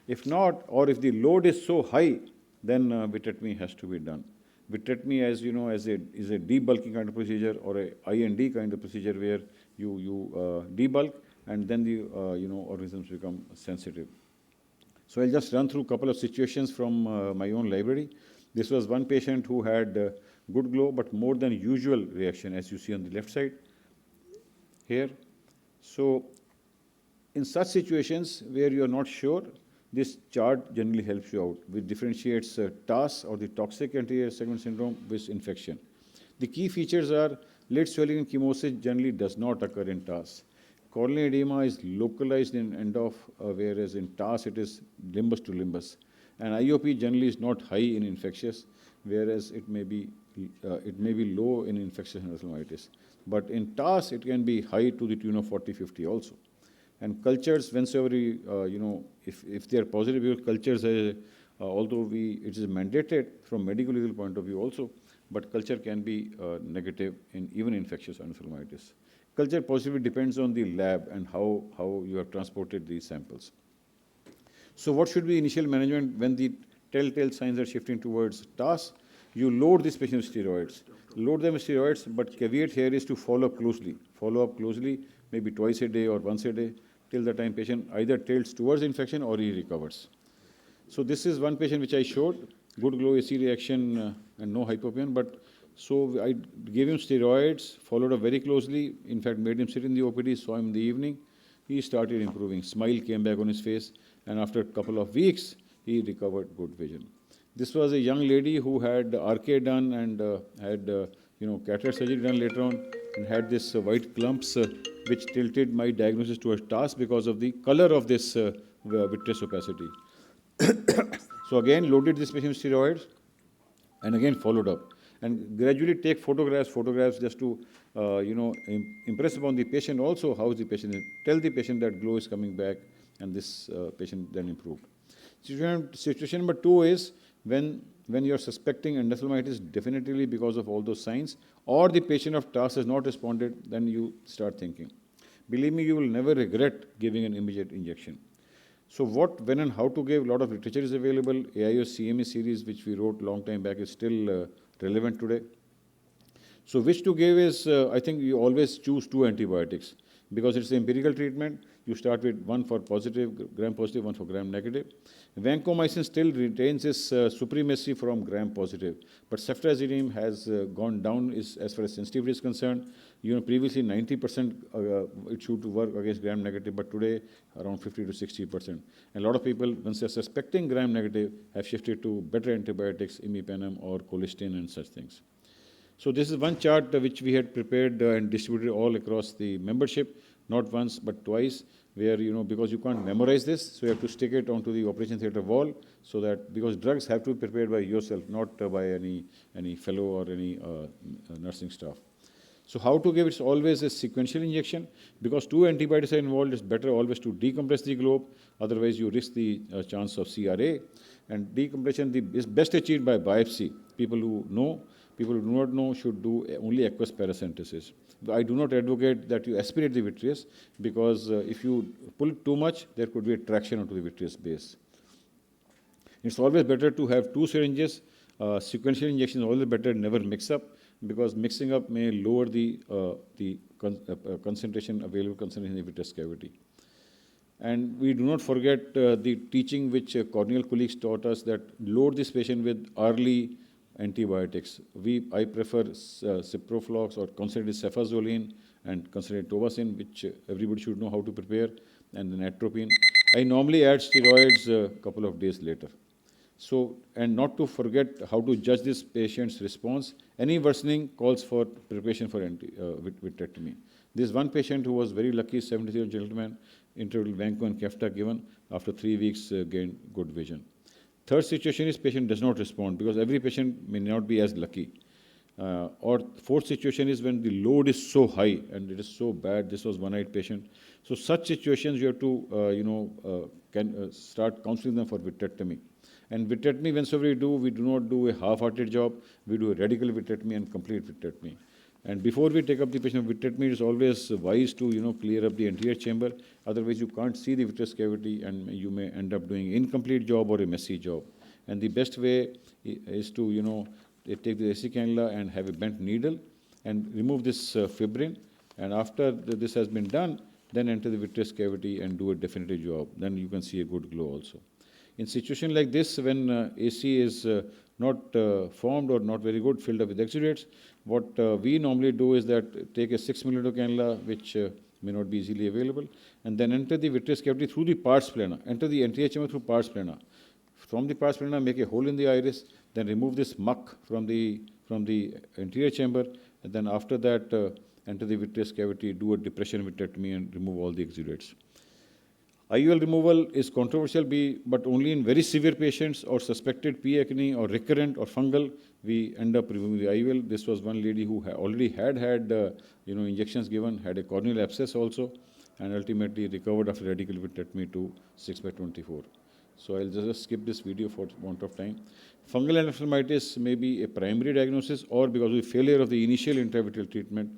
If not, or if the load is so high, then vitrectomy has to be done. Vitrectomy, as you know, is a debulking kind of procedure or a IND kind of procedure where you debulk and then the organisms become sensitive. So I'll just run through a couple of situations from my own library. This was one patient who had good glow but more than usual reaction, as you see on the left side here. So in such situations where you are not sure, this chart generally helps you out, which differentiates TAS or the toxic anterior segment syndrome with infection. The key features are lid swelling and chemosis generally does not occur in TAS. Corneal edema is localized in end of, whereas in TAS it is limbus to limbus. And IOP generally is not high in infectious, whereas it may be low in infectious endophthalmitis. But in TAS it can be high to the tune of 40-50 also. And cultures, whenever if they are positive, your cultures, although it is mandated from medical legal point of view also, but culture can be negative in even infectious endophthalmitis. Culture positivity depends on the lab and how you have transported these samples. So what should be initial management when the telltale signs are shifting towards TAS? You load this patient with steroids. Load them with steroids, but caveat here is to follow up closely, maybe twice a day or once a day, till the time patient either tilts towards infection or he recovers. So this is one patient which I showed, good glow AC reaction and no hypopyon, but so I gave him steroids, followed up very closely, in fact made him sit in the OPD, saw him in the evening, he started improving, smile came back on his face, and after a couple of weeks, he recovered good vision. This was a young lady who had RK done and had cataract surgery done later on, and had this white clumps which tilted my diagnosis towards TAS because of the color of this vitreous opacity. So again, loaded this patient with steroids and again followed up. And gradually take photographs just to impress upon the patient also how the patient is. Tell the patient that glow is coming back, and this patient then improved. Situation number 2 is when you are suspecting endophthalmitis definitively because of all those signs, or the patient of TAS has not responded, then you start thinking. Believe me, you will never regret giving an immediate injection. So what, when and how to give, a lot of literature is available. AIOS CME series, which we wrote long time back, is still relevant today. So which to give is, I think you always choose 2 antibiotics because it's the empirical treatment. You start with one for positive, gram-positive, one for gram-negative. Vancomycin still retains its supremacy from gram-positive, but ceftazidime has gone down as far as sensitivity is concerned. Previously 90% it should work against gram-negative, but today around 50 to 60%. And a lot of people, once they're suspecting gram-negative, have shifted to better antibiotics, imipenem or colistin and such things. So this is one chart which we had prepared and distributed all across the membership, not once but twice, where, because you can't memorize this, so you have to stick it onto the operation theatre wall, so that, because drugs have to be prepared by yourself, not by any fellow or any nursing staff. So how to give? It's always a sequential injection. Because 2 antibiotics are involved, it's better always to decompress the globe, otherwise you risk the chance of CRA. And decompression is best achieved by biopsy. People who know, people who do not know should do only aqueous paracentesis. I do not advocate that you aspirate the vitreous, because if you pull it too much, there could be a traction onto the vitreous base. It's always better to have 2 syringes. Sequential injection is always better, never mix up, because mixing up may lower the concentration, available concentration in the vitreous cavity. And we do not forget the teaching which corneal colleagues taught us, that load this patient with early antibiotics. I prefer ciproflox or concentrated cefazolin and concentrated tobacin, which everybody should know how to prepare, and then atropine. I normally add steroids a couple of days later. So, and not to forget how to judge this patient's response. Any worsening calls for preparation for vitrectomy. This one patient who was very lucky, 70-year-old gentleman, intraoral vanco and kefta given, after 3 weeks gained good vision. Third situation is patient does not respond, because every patient may not be as lucky. Or fourth situation is when the load is so high and it is so bad. This was one-eyed patient. So such situations you have to start counseling them for vitrectomy. And vitrectomy, whenever we do not do a half-hearted job. We do a radical vitrectomy and complete vitrectomy. And before we take up the patient with vitrectomy, it is always wise to clear up the anterior chamber. Otherwise, you can't see the vitreous cavity, and you may end up doing incomplete job or a messy job. And the best way is to take the AC cannula and have a bent needle and remove this fibrin. And after this has been done, then enter the vitreous cavity and do a definitive job. Then you can see a good glow also. In situation like this, when AC is not formed or not very good, filled up with exudates, what we normally do is that take a 6 mm cannula, which may not be easily available, and then enter the vitreous cavity through the pars plana. Enter the anterior chamber through pars plana. From the pars plana, make a hole in the iris, then remove this muck from the anterior chamber, and then after that enter the vitreous cavity, do a depression vitrectomy, and remove all the exudates. IOL removal is controversial, but only in very severe patients or suspected P. acne or recurrent or fungal, we end up removing the IOL. This was one lady who already had injections given, had a corneal abscess also, and ultimately recovered after radical vitrectomy to 6/24. So I'll just skip this video for want of time. Fungal endophthalmitis may be a primary diagnosis, or because of the failure of the initial intravitreal treatment,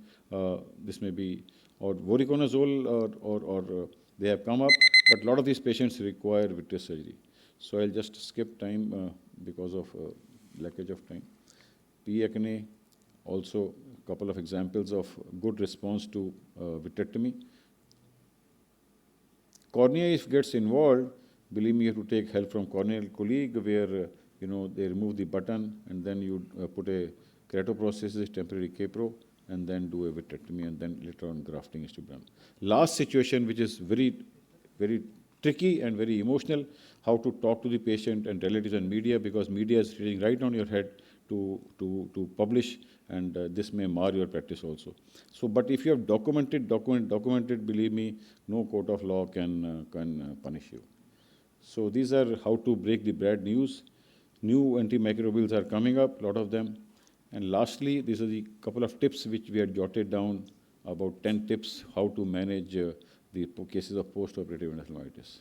this may be, or voriconazole, or they have come up, but a lot of these patients require vitreous surgery. So I'll just skip time because of lackage of time. P. acne, also a couple of examples of good response to vitrectomy. Cornea, if gets involved, believe me, you have to take help from corneal colleague, where they remove the button, and then you put a keratoprosthesis, temporary K-pro, and then do a vitrectomy, and then later on grafting is to be done. Last situation, which is very, very tricky and very emotional, how to talk to the patient and relatives and media, because media is sitting right on your head to publish, and this may mar your practice also. So, but if you have documented, believe me, no court of law can punish you. So these are how to break the bad news. New antimicrobials are coming up, a lot of them. And lastly, these are the couple of tips which we had jotted down, about 10 tips how to manage the cases of post-operative endophthalmitis.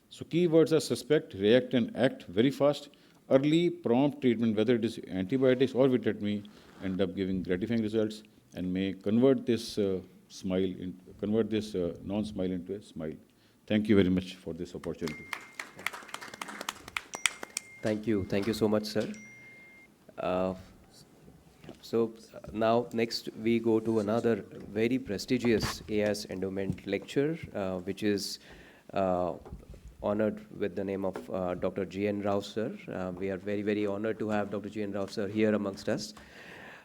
So keywords are suspect, react and act very fast. Early, prompt treatment, whether it is antibiotics or vitrectomy, end up giving gratifying results and may convert this non-smile into a smile. Thank you very much for this opportunity. Thank you so much, sir. Now next we go to another very prestigious AIOS Endowment lecture, which is honored with the name of Dr. G.N. Rao, sir. We are very, very honored to have Dr. G.N. Rao, sir, here amongst us.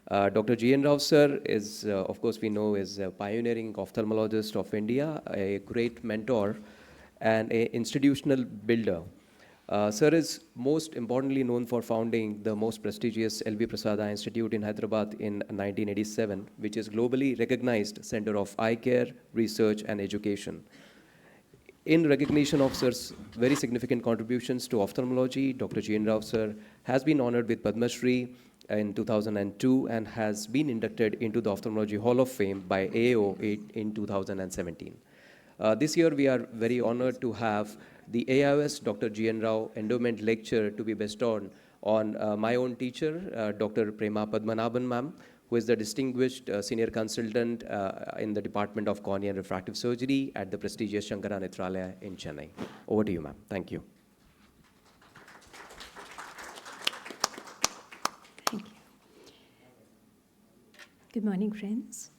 Dr. G.N. Rao, sir, is, of course, we know is a pioneering ophthalmologist of India, a great mentor, and an institutional builder. Sir is most importantly known for founding the most prestigious L.V. Prasad Eye Institute in Hyderabad in 1987, which is globally recognized center of eye care, research, and education. In recognition of sir's very significant contributions to ophthalmology, Dr. G.N. Rao, sir, has been honored with Padma Shri in 2002 and has been inducted into the Ophthalmology Hall of Fame by AAO in 2017. This year, we are very honored to have the AIOS Dr. G.N. Rao Endowment Lecture to be bestowed on my own teacher, Dr. Prema Padmanabhan ma'am, who is the distinguished senior consultant in the Department of Cornea and Refractive Surgery at the prestigious Shankara Nethralaya in Chennai. Over to you, ma'am. Thank you. Thank you. Good morning, friends.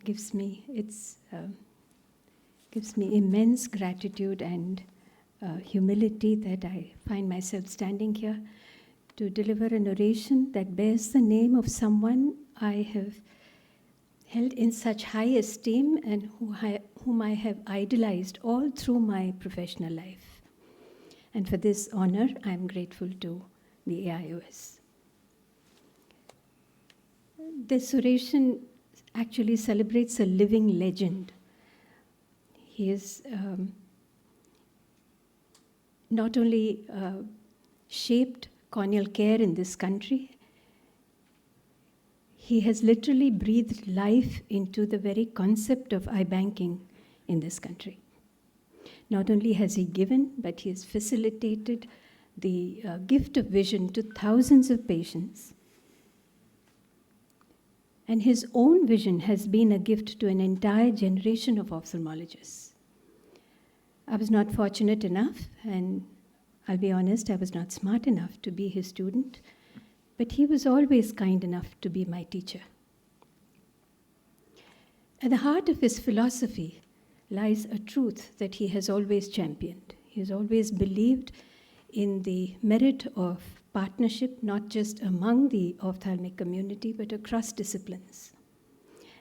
Gives me immense gratitude and humility that I find myself standing here to deliver an oration that bears the name of someone I have held in such high esteem and whom I have idolized all through my professional life. And for this honor, I am grateful to the AIOS. This oration actually celebrates a living legend. He is not only shaped corneal care in this country, he has literally breathed life into the very concept of eye banking in this country. Not only has he given, but he has facilitated the gift of vision to thousands of patients. And his own vision has been a gift to an entire generation of ophthalmologists. I was not fortunate enough, and I'll be honest, I was not smart enough to be his student, but he was always kind enough to be my teacher. At the heart of his philosophy lies a truth that he has always championed. He has always believed in the merit of partnership, not just among the ophthalmic community, but across disciplines.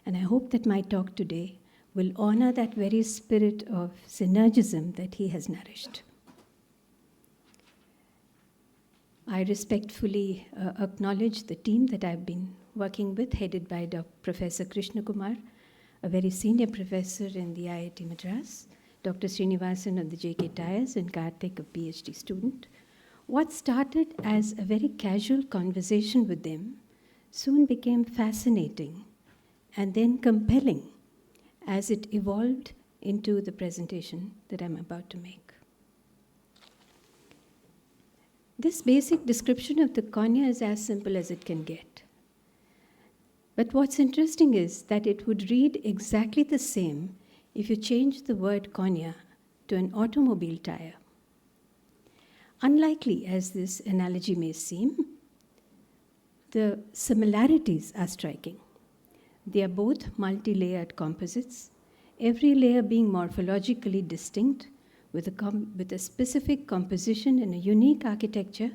And I hope that my talk today will honor that very spirit of synergism that he has nourished. I respectfully acknowledge the team that I've been working with, headed by Professor Krishna Kumar, a very senior professor in the IIT Madras, Dr. Srinivasan of the JK Tyres, and Karthik, a PhD student. What started as a very casual conversation with them soon became fascinating and then compelling as it evolved into the presentation that I'm about to make. This basic description of the cornea is as simple as it can get. But what's interesting is that it would read exactly the same if you change the word cornea to an automobile tire. Unlikely as this analogy may seem, the similarities are striking. They are both multi-layered composites, every layer being morphologically distinct with a specific composition and a unique architecture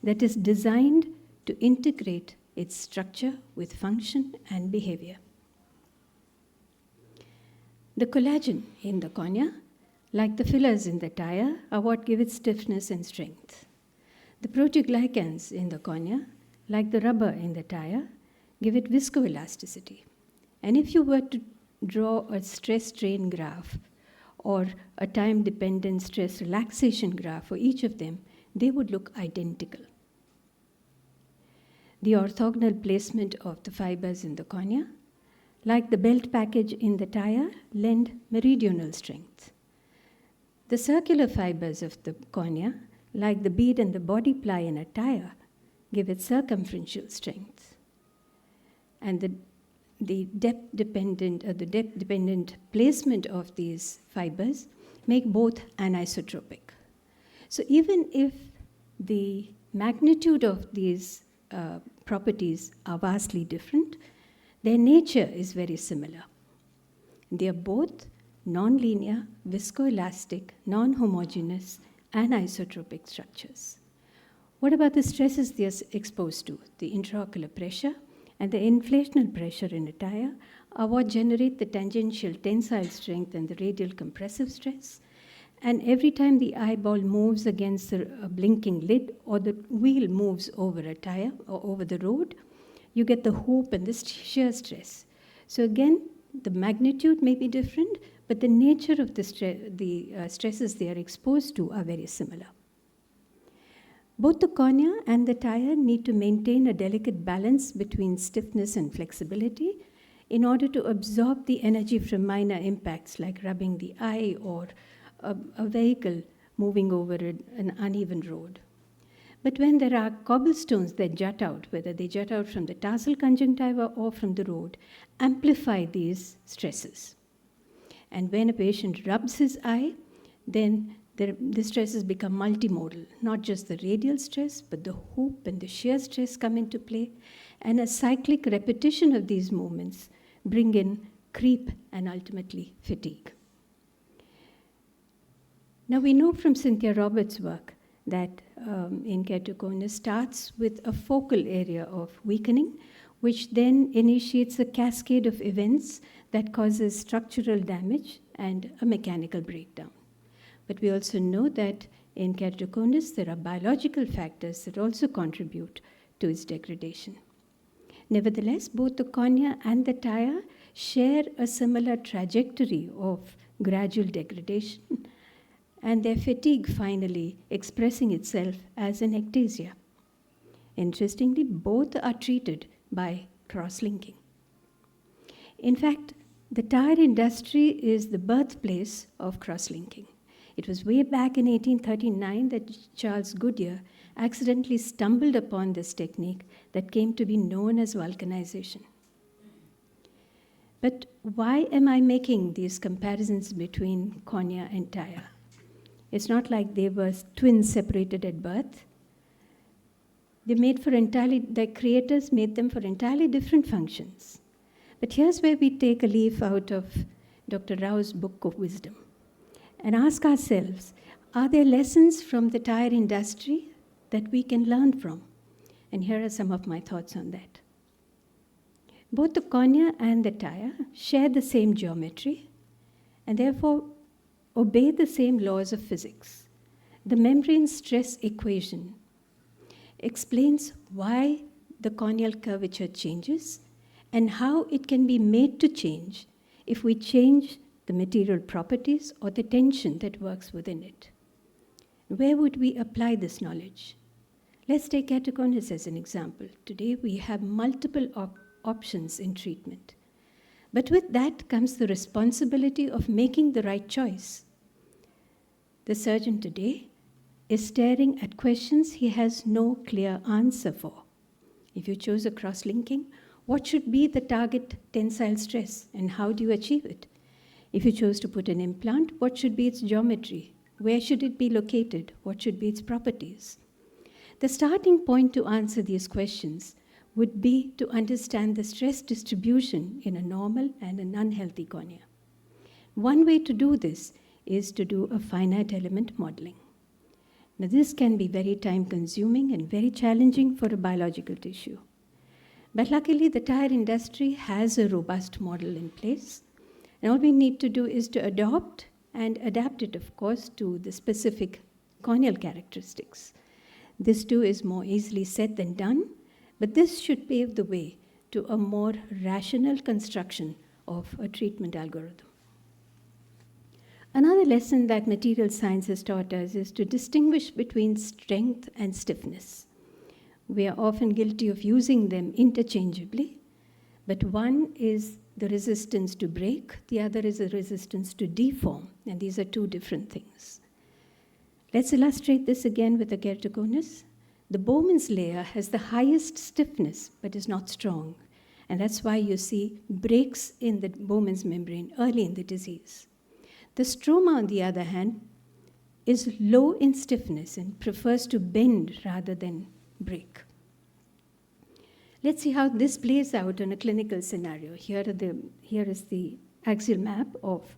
that is designed to integrate its structure with function and behavior. The collagen in the cornea, like the fillers in the tire, are what give it stiffness and strength. The proteoglycans in the cornea, like the rubber in the tire, give it viscoelasticity. And if you were to draw a stress-strain graph or a time-dependent stress relaxation graph for each of them, they would look identical. The orthogonal placement of the fibers in the cornea, like the belt package in the tire, lend meridional strength. The circular fibers of the cornea, like the bead and the body ply in a tire, give it circumferential strength. And the depth-dependent placement of these fibers make both anisotropic. So even if the magnitude of these properties are vastly different, their nature is very similar. They are both nonlinear, viscoelastic, non-homogeneous, anisotropic structures. What about the stresses they are exposed to? The intraocular pressure and the inflational pressure in a tire are what generate the tangential tensile strength and the radial compressive stress. And every time the eyeball moves against a blinking lid or the wheel moves over a tire or over the road, you get the hoop and the shear stress. So again, the magnitude may be different, but the nature of the stresses they are exposed to are very similar. Both the cornea and the tire need to maintain a delicate balance between stiffness and flexibility in order to absorb the energy from minor impacts like rubbing the eye or a vehicle moving over an uneven road. But when there are cobblestones that jut out, whether they jut out from the tarsal conjunctiva or from the road, amplify these stresses. And when a patient rubs his eye, then the stresses become multimodal. Not just the radial stress, but the hoop and the shear stress come into play. And a cyclic repetition of these movements bring in creep and ultimately fatigue. Now we know from Cynthia Roberts' work that in keratoconus starts with a focal area of weakening, which then initiates a cascade of events that causes structural damage and a mechanical breakdown. But we also know that in keratoconus, there are biological factors that also contribute to its degradation. Nevertheless, both the cornea and the tire share a similar trajectory of gradual degradation, and their fatigue finally expressing itself as an ectasia. Interestingly, both are treated by cross-linking. In fact, the tire industry is the birthplace of cross-linking. It was way back in 1839 that Charles Goodyear accidentally stumbled upon this technique that came to be known as vulcanization. But why am I making these comparisons between cornea and tire? It's not like they were twins separated at birth. The creators made them for entirely different functions. But here's where we take a leaf out of Dr. Rao's Book of Wisdom and ask ourselves, are there lessons from the tire industry that we can learn from? And here are some of my thoughts on that. Both the cornea and the tire share the same geometry and therefore obey the same laws of physics. The membrane stress equation explains why the corneal curvature changes and how it can be made to change if we change the material properties or the tension that works within it. Where would we apply this knowledge? Let's take keratoconus as an example. Today we have multiple options in treatment. But with that comes the responsibility of making the right choice. The surgeon today is staring at questions he has no clear answer for. If you chose a cross-linking, what should be the target tensile stress and how do you achieve it? If you chose to put an implant, what should be its geometry? Where should it be located? What should be its properties? The starting point to answer these questions would be to understand the stress distribution in a normal and an unhealthy cornea. One way to do this is to do a finite element modeling. Now, this can be very time-consuming and very challenging for a biological tissue. But luckily, the tire industry has a robust model in place. And all we need to do is to adopt and adapt it, of course, to the specific corneal characteristics. This too is more easily said than done, but this should pave the way to a more rational construction of a treatment algorithm. Another lesson that material science has taught us is to distinguish between strength and stiffness. We are often guilty of using them interchangeably, but one is the resistance to break, the other is a resistance to deform, and these are two different things. Let's illustrate this again with the keratoconus. The Bowman's layer has the highest stiffness, but is not strong, and that's why you see breaks in the Bowman's membrane early in the disease. The stroma, on the other hand, is low in stiffness and prefers to bend rather than break. Let's see how this plays out in a clinical scenario. Here is the axial map of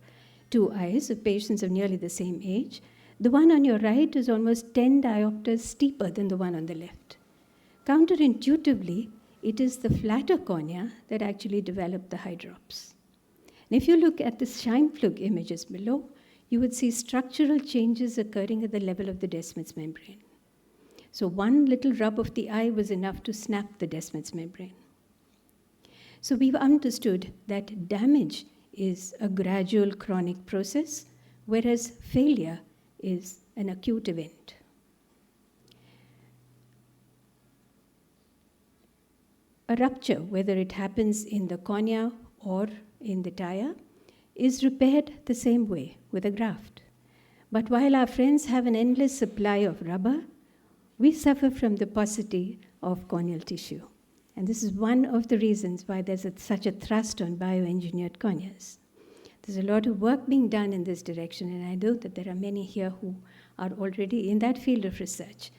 two eyes of patients of nearly the same age. The one on your right is almost 10 diopters steeper than the one on the left. Counterintuitively, it is the flatter cornea that actually developed the eye drops. And if you look at the Scheinpflug images below, you would see structural changes occurring at the level of the Descemet's membrane. So one little rub of the eye was enough to snap the Descemet's membrane. So we've understood that damage is a gradual chronic process, whereas failure is an acute event. A rupture, whether it happens in the cornea or in the tire, is repaired the same way with a graft. But while our friends have an endless supply of rubber, we suffer from the paucity of corneal tissue. And this is one of the reasons why there's such a thrust on bioengineered corneas. There's a lot of work being done in this direction, and I know that there are many here who are already in that field of research.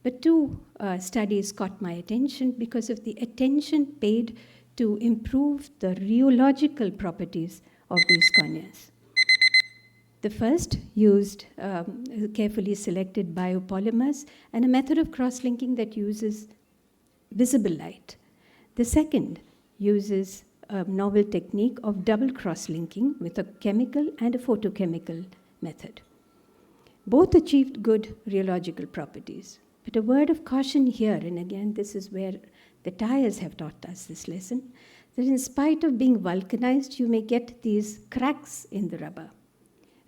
But two studies caught my attention because of the attention paid to improve the rheological properties of these corneas. The first used carefully selected biopolymers and a method of cross-linking that uses visible light. The second uses a novel technique of double cross-linking with a chemical and a photochemical method. Both achieved good rheological properties. But a word of caution here, and again, this is where the tires have taught us this lesson, that in spite of being vulcanized, you may get these cracks in the rubber.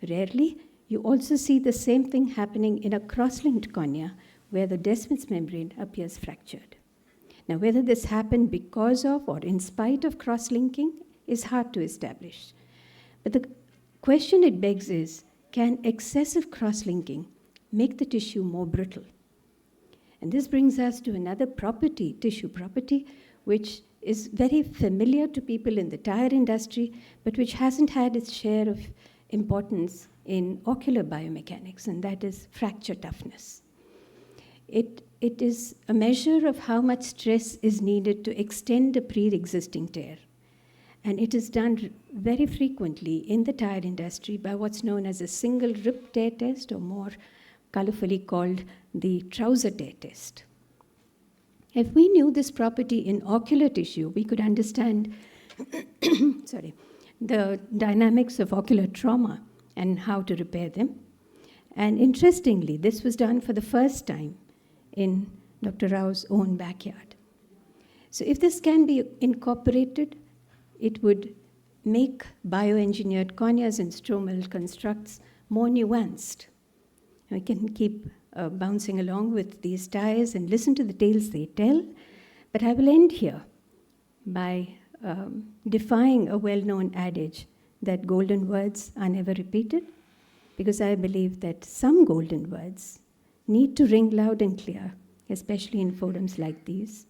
Rarely, you also see the same thing happening in a cross-linked cornea where the Descemet's membrane appears fractured. Now, whether this happened because of or in spite of cross-linking is hard to establish. But the question it begs is, can excessive cross-linking make the tissue more brittle? And this brings us to another property, tissue property, which is very familiar to people in the tire industry, but which hasn't had its share of importance in ocular biomechanics, and that is fracture toughness. It is a measure of how much stress is needed to extend a pre-existing tear. And it is done very frequently in the tire industry by what's known as a single rip tear test, or more colorfully called the trouser tear test. If we knew this property in ocular tissue, we could understand the dynamics of ocular trauma and how to repair them. And interestingly, this was done for the first time in Dr. Rao's own backyard. So if this can be incorporated, it would make bioengineered corneas and stromal constructs more nuanced. We can keep bouncing along with these tires and listen to the tales they tell, but I will end here by defying a well-known adage that golden words are never repeated, because I believe that some golden words need to ring loud and clear, especially in forums like these.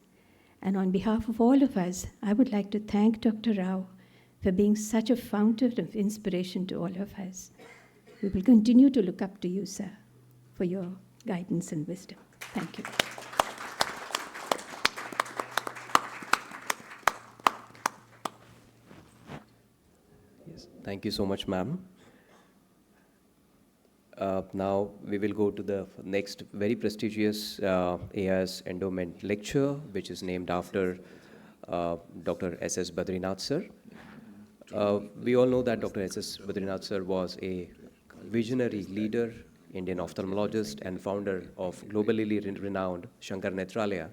And on behalf of all of us, I would like to thank Dr. Rao for being such a fountain of inspiration to all of us. We will continue to look up to you, sir, for your guidance and wisdom. Thank you. Yes, thank you so much, ma'am. Now we will go to the next very prestigious AIOS Endowment lecture, which is named after Dr. S.S. Badrinath sir. We all know that Dr. S.S. Badrinath sir was a visionary leader, Indian ophthalmologist, and founder of globally renowned Shankar Nethralaya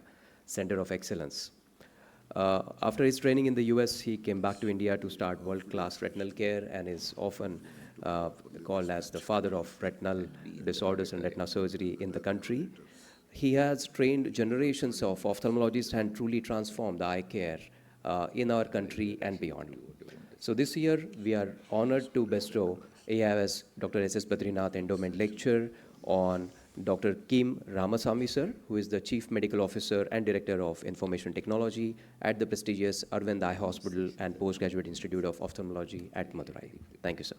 Center of Excellence. After his training in the US, he came back to India to start world-class retinal care and is often called as the father of retinal disorders and retina surgery in the country. He has trained generations of ophthalmologists and truly transformed the eye care in our country and beyond. So this year, we are honored to bestow AIOS Dr. S.S. Badrinath Endowment Lecture on Dr. Kim Ramasamy sir, who is the Chief Medical Officer and Director of Information Technology at the prestigious Arvind Eye Hospital and Postgraduate Institute of Ophthalmology at Madurai. Thank you, sir.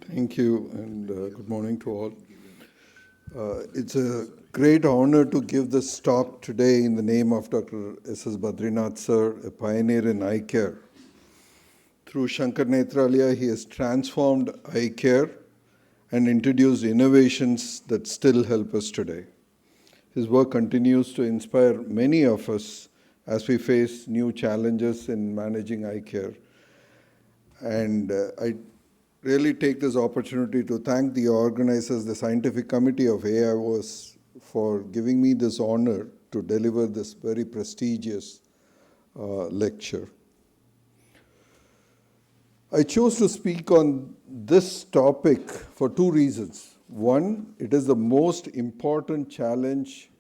Thank you, and good morning to all. It's a great honor to give this talk today in the name of Dr. S.S. Badrinath sir, a pioneer in eye care. Through Shankar Nethralaya, he has transformed eye care and introduced innovations that still help us today. His work continues to inspire many of us as we face new challenges in managing eye care. And I really take this opportunity to thank the organizers, the scientific committee of AIOS, for giving me this honor to deliver this very prestigious lecture. I chose to speak on this topic for two reasons. One, it is the most important challenge,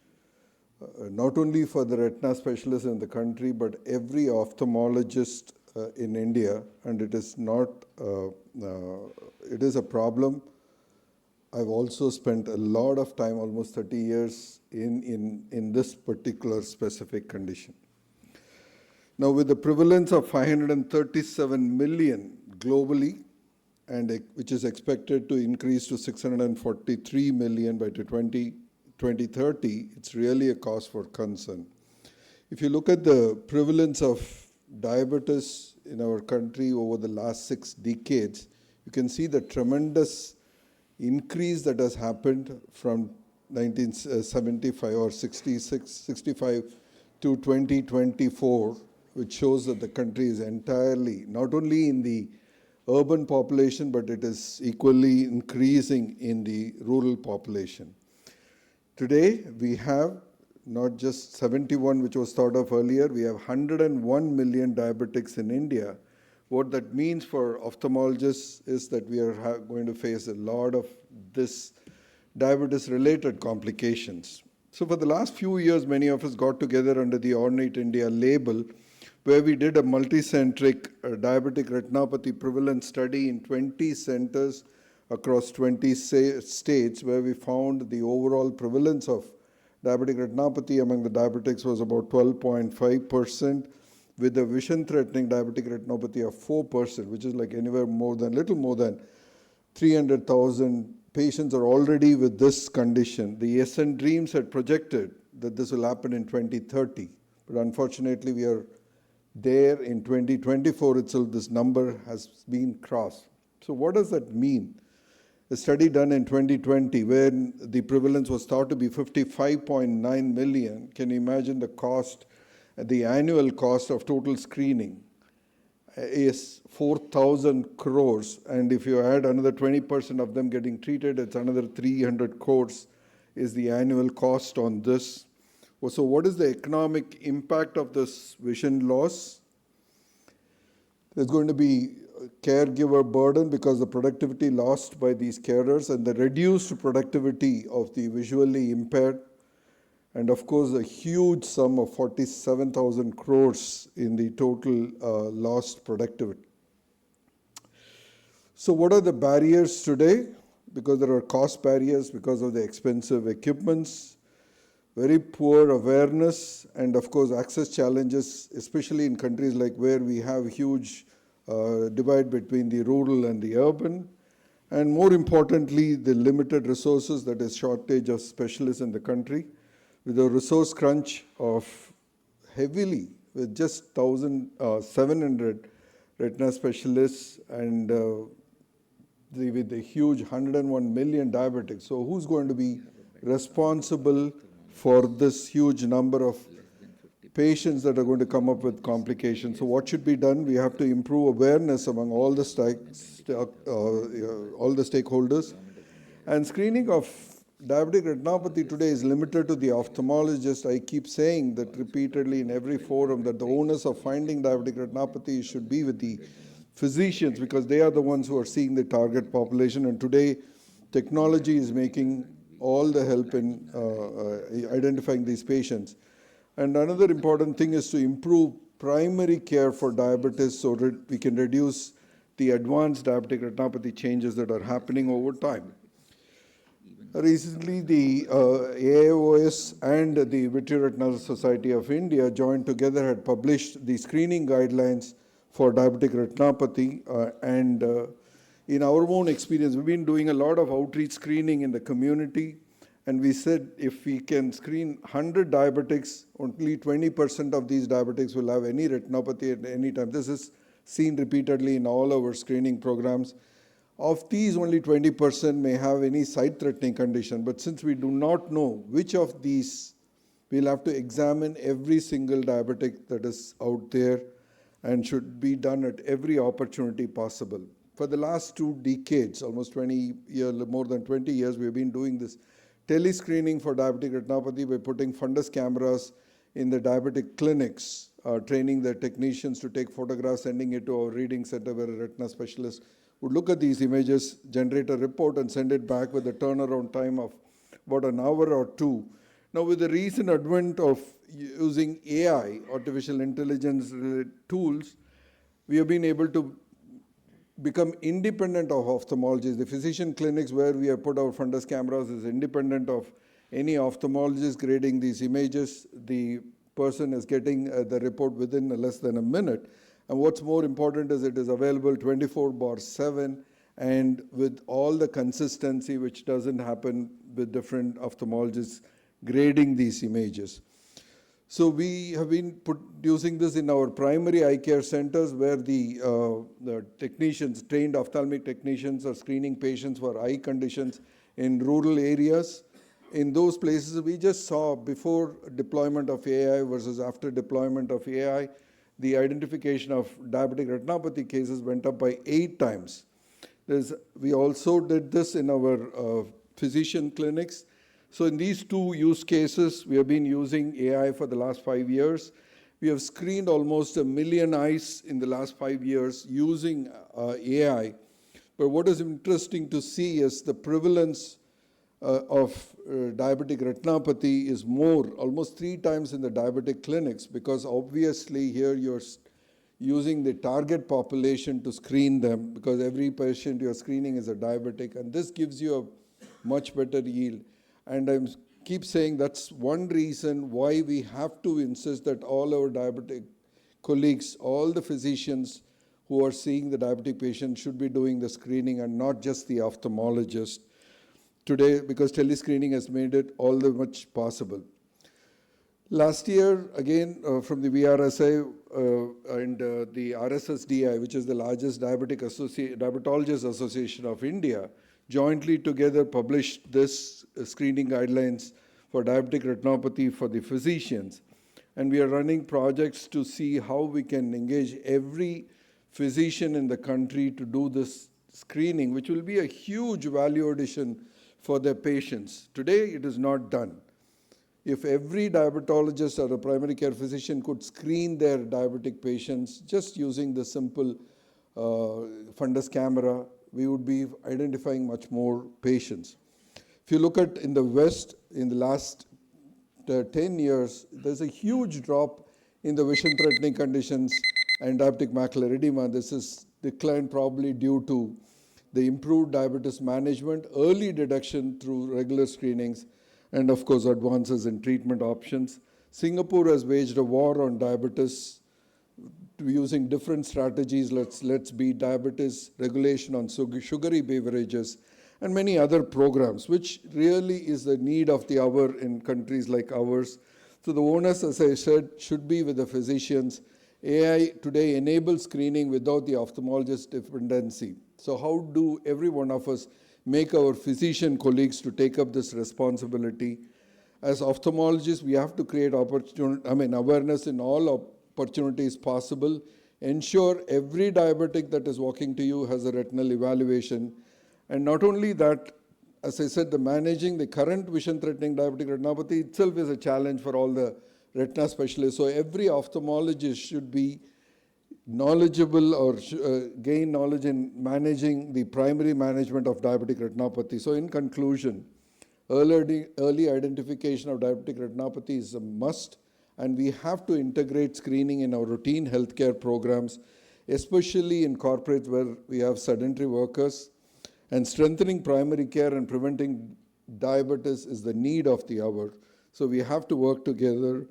not only for the retina specialists in the country, but every ophthalmologist in India, and it is not, it is a problem. I've also spent a lot of time, almost 30 years, in this particular specific condition. Now, with the prevalence of 537 million globally, and which is expected to increase to 643 million by 2030, it's really a cause for concern. If you look at the prevalence of diabetes in our country over the last 6 decades, you can see the tremendous increase that has happened from 1975 or 65 to 2024. which shows that the country is entirely, not only in the urban population, but it is equally increasing in the rural population. Today, we have not just 71, which was thought of earlier, we have 101 million diabetics in India. What that means for ophthalmologists is that we are going to face a lot of this diabetes-related complications. So for the last few years, many of us got together under the Ornate India label, where we did a multicentric diabetic retinopathy prevalence study in 20 centers across 20 states, where we found the overall prevalence of diabetic retinopathy among the diabetics was about 12.5%, with a vision-threatening diabetic retinopathy of 4%, which is like anywhere more than, little more than 300,000 patients are already with this condition. The SN Dreams had projected that this will happen in 2030, but unfortunately we are there in 2024 itself. This number has been crossed. So what does that mean? A study done in 2020 when the prevalence was thought to be 55.9 million. Can you imagine the cost, the annual cost of total screening is 4,000 crores. And if you add another 20% of them getting treated, it's another 300 crores is the annual cost on this. So what is the economic impact of this vision loss? There's going to be caregiver burden because the productivity lost by these carers and the reduced productivity of the visually impaired, and of course a huge sum of 47,000 crores in the total lost productivity. So what are the barriers today? Because there are cost barriers because of the expensive equipments, very poor awareness, and of course access challenges, especially in countries like where we have huge divide between the rural and the urban, and more importantly, the limited resources, that is shortage of specialists in the country, with a resource crunch of heavily, with just 1,700 retina specialists and with the huge 101 million diabetics. So who's going to be responsible for this huge number of patients that are going to come up with complications? So what should be done? We have to improve awareness among all the stakeholders. And screening of diabetic retinopathy today is limited to the ophthalmologist. I keep saying that repeatedly in every forum, that the onus of finding diabetic retinopathy should be with the physicians, because they are the ones who are seeing the target population. And today, technology is making all the help in identifying these patients. And another important thing is to improve primary care for diabetes so that we can reduce the advanced diabetic retinopathy changes that are happening over time. Recently, the AIOS and the Vitreoretinal Society of India joined together had published the screening guidelines for diabetic retinopathy. In our own experience, we've been doing a lot of outreach screening in the community. And we said if we can screen 100 diabetics, only 20% of these diabetics will have any retinopathy at any time. This is seen repeatedly in all our screening programs. Of these, only 20% may have any sight-threatening condition. But since we do not know which of these, we'll have to examine every single diabetic that is out there and should be done at every opportunity possible. For the last 2 decades, almost 20 years, more than 20 years, we've been doing this telescreening for diabetic retinopathy by putting fundus cameras in the diabetic clinics, training the technicians to take photographs, sending it to our reading center where a retina specialist would look at these images, generate a report, and send it back with a turnaround time of about an hour or 2. Now, with the recent advent of using AI, artificial intelligence tools, we have been able to become independent of ophthalmologists. The physician clinics where we have put our fundus cameras is independent of any ophthalmologist grading these images. The person is getting the report within less than a minute. And what's more important is it is available 24/7 and with all the consistency which doesn't happen with different ophthalmologists grading these images. So we have been using this in our primary eye care centers where the technicians, trained ophthalmic technicians, are screening patients for eye conditions in rural areas. In those places, we just saw before deployment of AI versus after deployment of AI, the identification of diabetic retinopathy cases went up by 8 times. We also did this in our physician clinics. So in these two use cases, we have been using AI for the last 5 years. We have screened almost 1 million eyes in the last 5 years using AI. But what is interesting to see is the prevalence of diabetic retinopathy is more, almost 3 times in the diabetic clinics, because obviously here you're using the target population to screen them, because every patient you're screening is a diabetic, and this gives you a much better yield. And I keep saying that's one reason why we have to insist that all our diabetic colleagues, all the physicians who are seeing the diabetic patient should be doing the screening and not just the ophthalmologist today, because telescreening has made it all the much possible. Last year, again, from the VRSI and the RSSDI, which is the largest diabetologist association of India, jointly together published this screening guidelines for diabetic retinopathy for the physicians. And we are running projects to see how we can engage every physician in the country to do this screening, which will be a huge value addition for their patients. Today, it is not done. If every diabetologist or a primary care physician could screen their diabetic patients just using the simple fundus camera, we would be identifying much more patients. If you look at in the West, in the last 10 years, there's a huge drop in the vision-threatening conditions and diabetic macular edema. This is declined probably due to the improved diabetes management, early detection through regular screenings, and of course advances in treatment options. Singapore has waged a war on diabetes using different strategies. Let's be diabetes regulation on sugary beverages and many other programs, which really is the need of the hour in countries like ours. So the onus, as I said, should be with the physicians. AI today enables screening without the ophthalmologist dependency. So how do every one of us make our physician colleagues to take up this responsibility? As ophthalmologists, we have to create awareness in all opportunities possible. Ensure every diabetic that is walking to you has a retinal evaluation. And not only that, as I said, managing the current vision-threatening diabetic retinopathy itself is a challenge for all the retina specialists. So every ophthalmologist should be knowledgeable or gain knowledge in managing the primary management of diabetic retinopathy. So in conclusion, early identification of diabetic retinopathy is a must, and we have to integrate screening in our routine healthcare programs, especially in corporates where we have sedentary workers. And strengthening primary care and preventing diabetes is the need of the hour. So we have to work together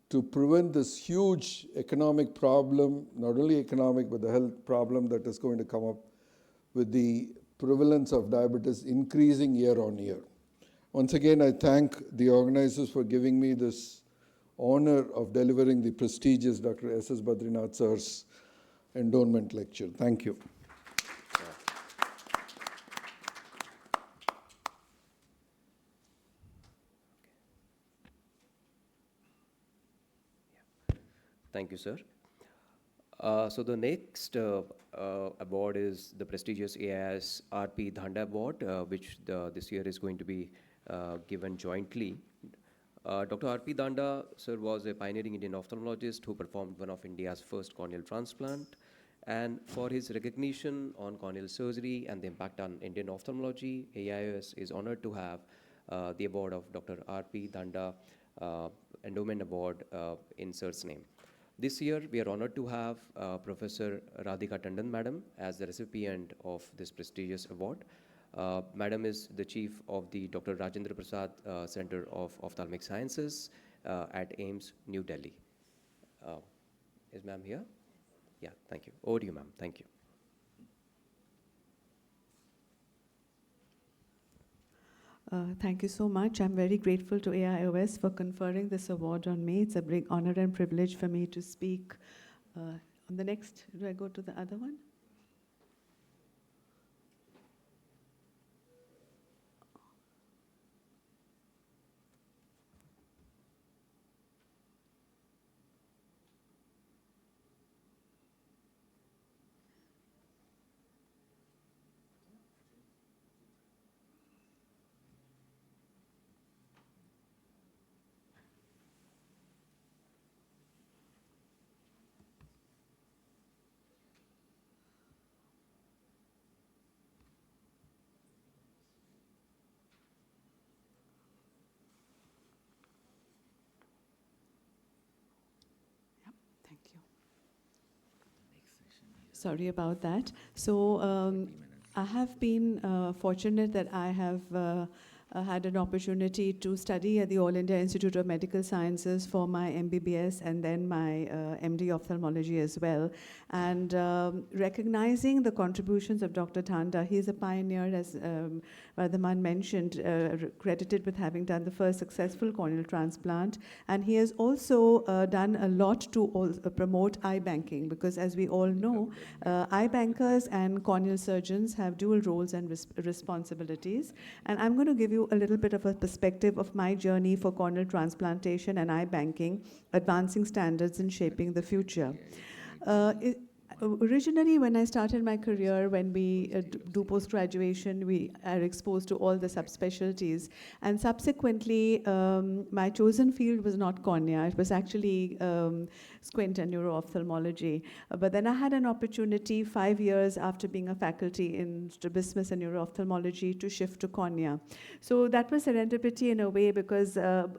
to prevent this huge economic problem, not only economic, but the health problem that is going to come up with the prevalence of diabetes increasing year on year. Once again, I thank the organizers for giving me this honor of delivering the prestigious Dr. S.S. Badrinath sir's endowment lecture. Thank you. Thank you, sir. So the next award is the prestigious AIOS R.P. Dhanda Award, which this year is going to be given jointly. Dr. R.P. Dhanda, sir, was a pioneering Indian ophthalmologist who performed one of India's first corneal transplant. And for his recognition on corneal surgery and the impact on Indian ophthalmology, AIOS is honored to have the award of Dr. R.P. Dhanda Endowment Award in sir's name. This year, we are honored to have Professor Radhika Tandon, Madam, as the recipient of this prestigious award. Madam is the chief of the Dr. Rajendra Prasad Center of Ophthalmic Sciences at AIMS, New Delhi. Is ma'am here? Yeah, thank you. Over to you, ma'am. Thank you. Thank you so much. I'm very grateful to AIOS for conferring this award on me. It's a big honor and privilege for me to speak on the next. Do I go to the other one? Sorry about that. So I have been fortunate that I have had an opportunity to study at the All India Institute of Medical Sciences for my MBBS and then my MD ophthalmology as well. And recognizing the contributions of Dr. Thanda, he is a pioneer, as Vardhaman mentioned, credited with having done the first successful corneal transplant. And he has also done a lot to promote eye banking, because as we all know, eye bankers and corneal surgeons have dual roles and responsibilities. And I'm going to give you a little bit of a perspective of my journey for corneal transplantation and eye banking, advancing standards and shaping the future. Originally, when I started my career, when we do post-graduation, we are exposed to all the subspecialties. And subsequently, my chosen field was not cornea. It was actually squint and neuro-ophthalmology. But then I had an opportunity 5 years after being a faculty in strabismus and neuro-ophthalmology to shift to cornea. So that was serendipity in a way, because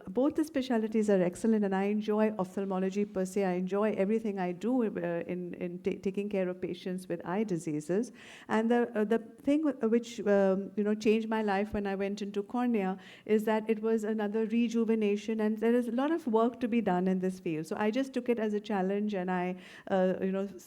both the specialties are excellent, and I enjoy ophthalmology per se. I enjoy everything I do in taking care of patients with eye diseases. And the thing which changed my life when I went into cornea is that it was another rejuvenation, and there is a lot of work to be done in this field. So I just took it as a challenge, and I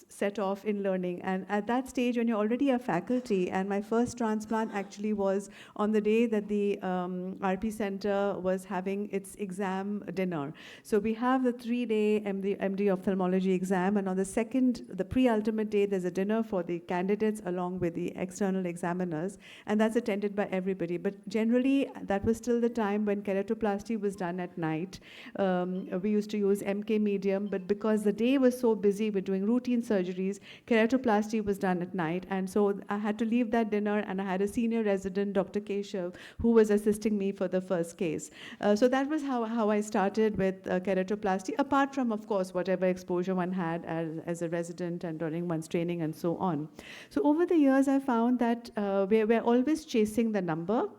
set off in learning. And at that stage, when you're already a faculty, and my first transplant actually was on the day that the RP Center was having its exam dinner. So we have the 3-day MD ophthalmology exam, and on the second, the pre-ultimate day, there's a dinner for the candidates along with the external examiners, and that's attended by everybody. But generally, that was still the time when keratoplasty was done at night. We used to use MK medium, but because the day was so busy with doing routine surgeries, keratoplasty was done at night. And so I had to leave that dinner, and I had a senior resident, Dr. Keshav, who was assisting me for the first case. So that was how I started with keratoplasty, apart from, of course, whatever exposure one had as a resident and during one's training and so on. So over the years, I found that we're always chasing the number,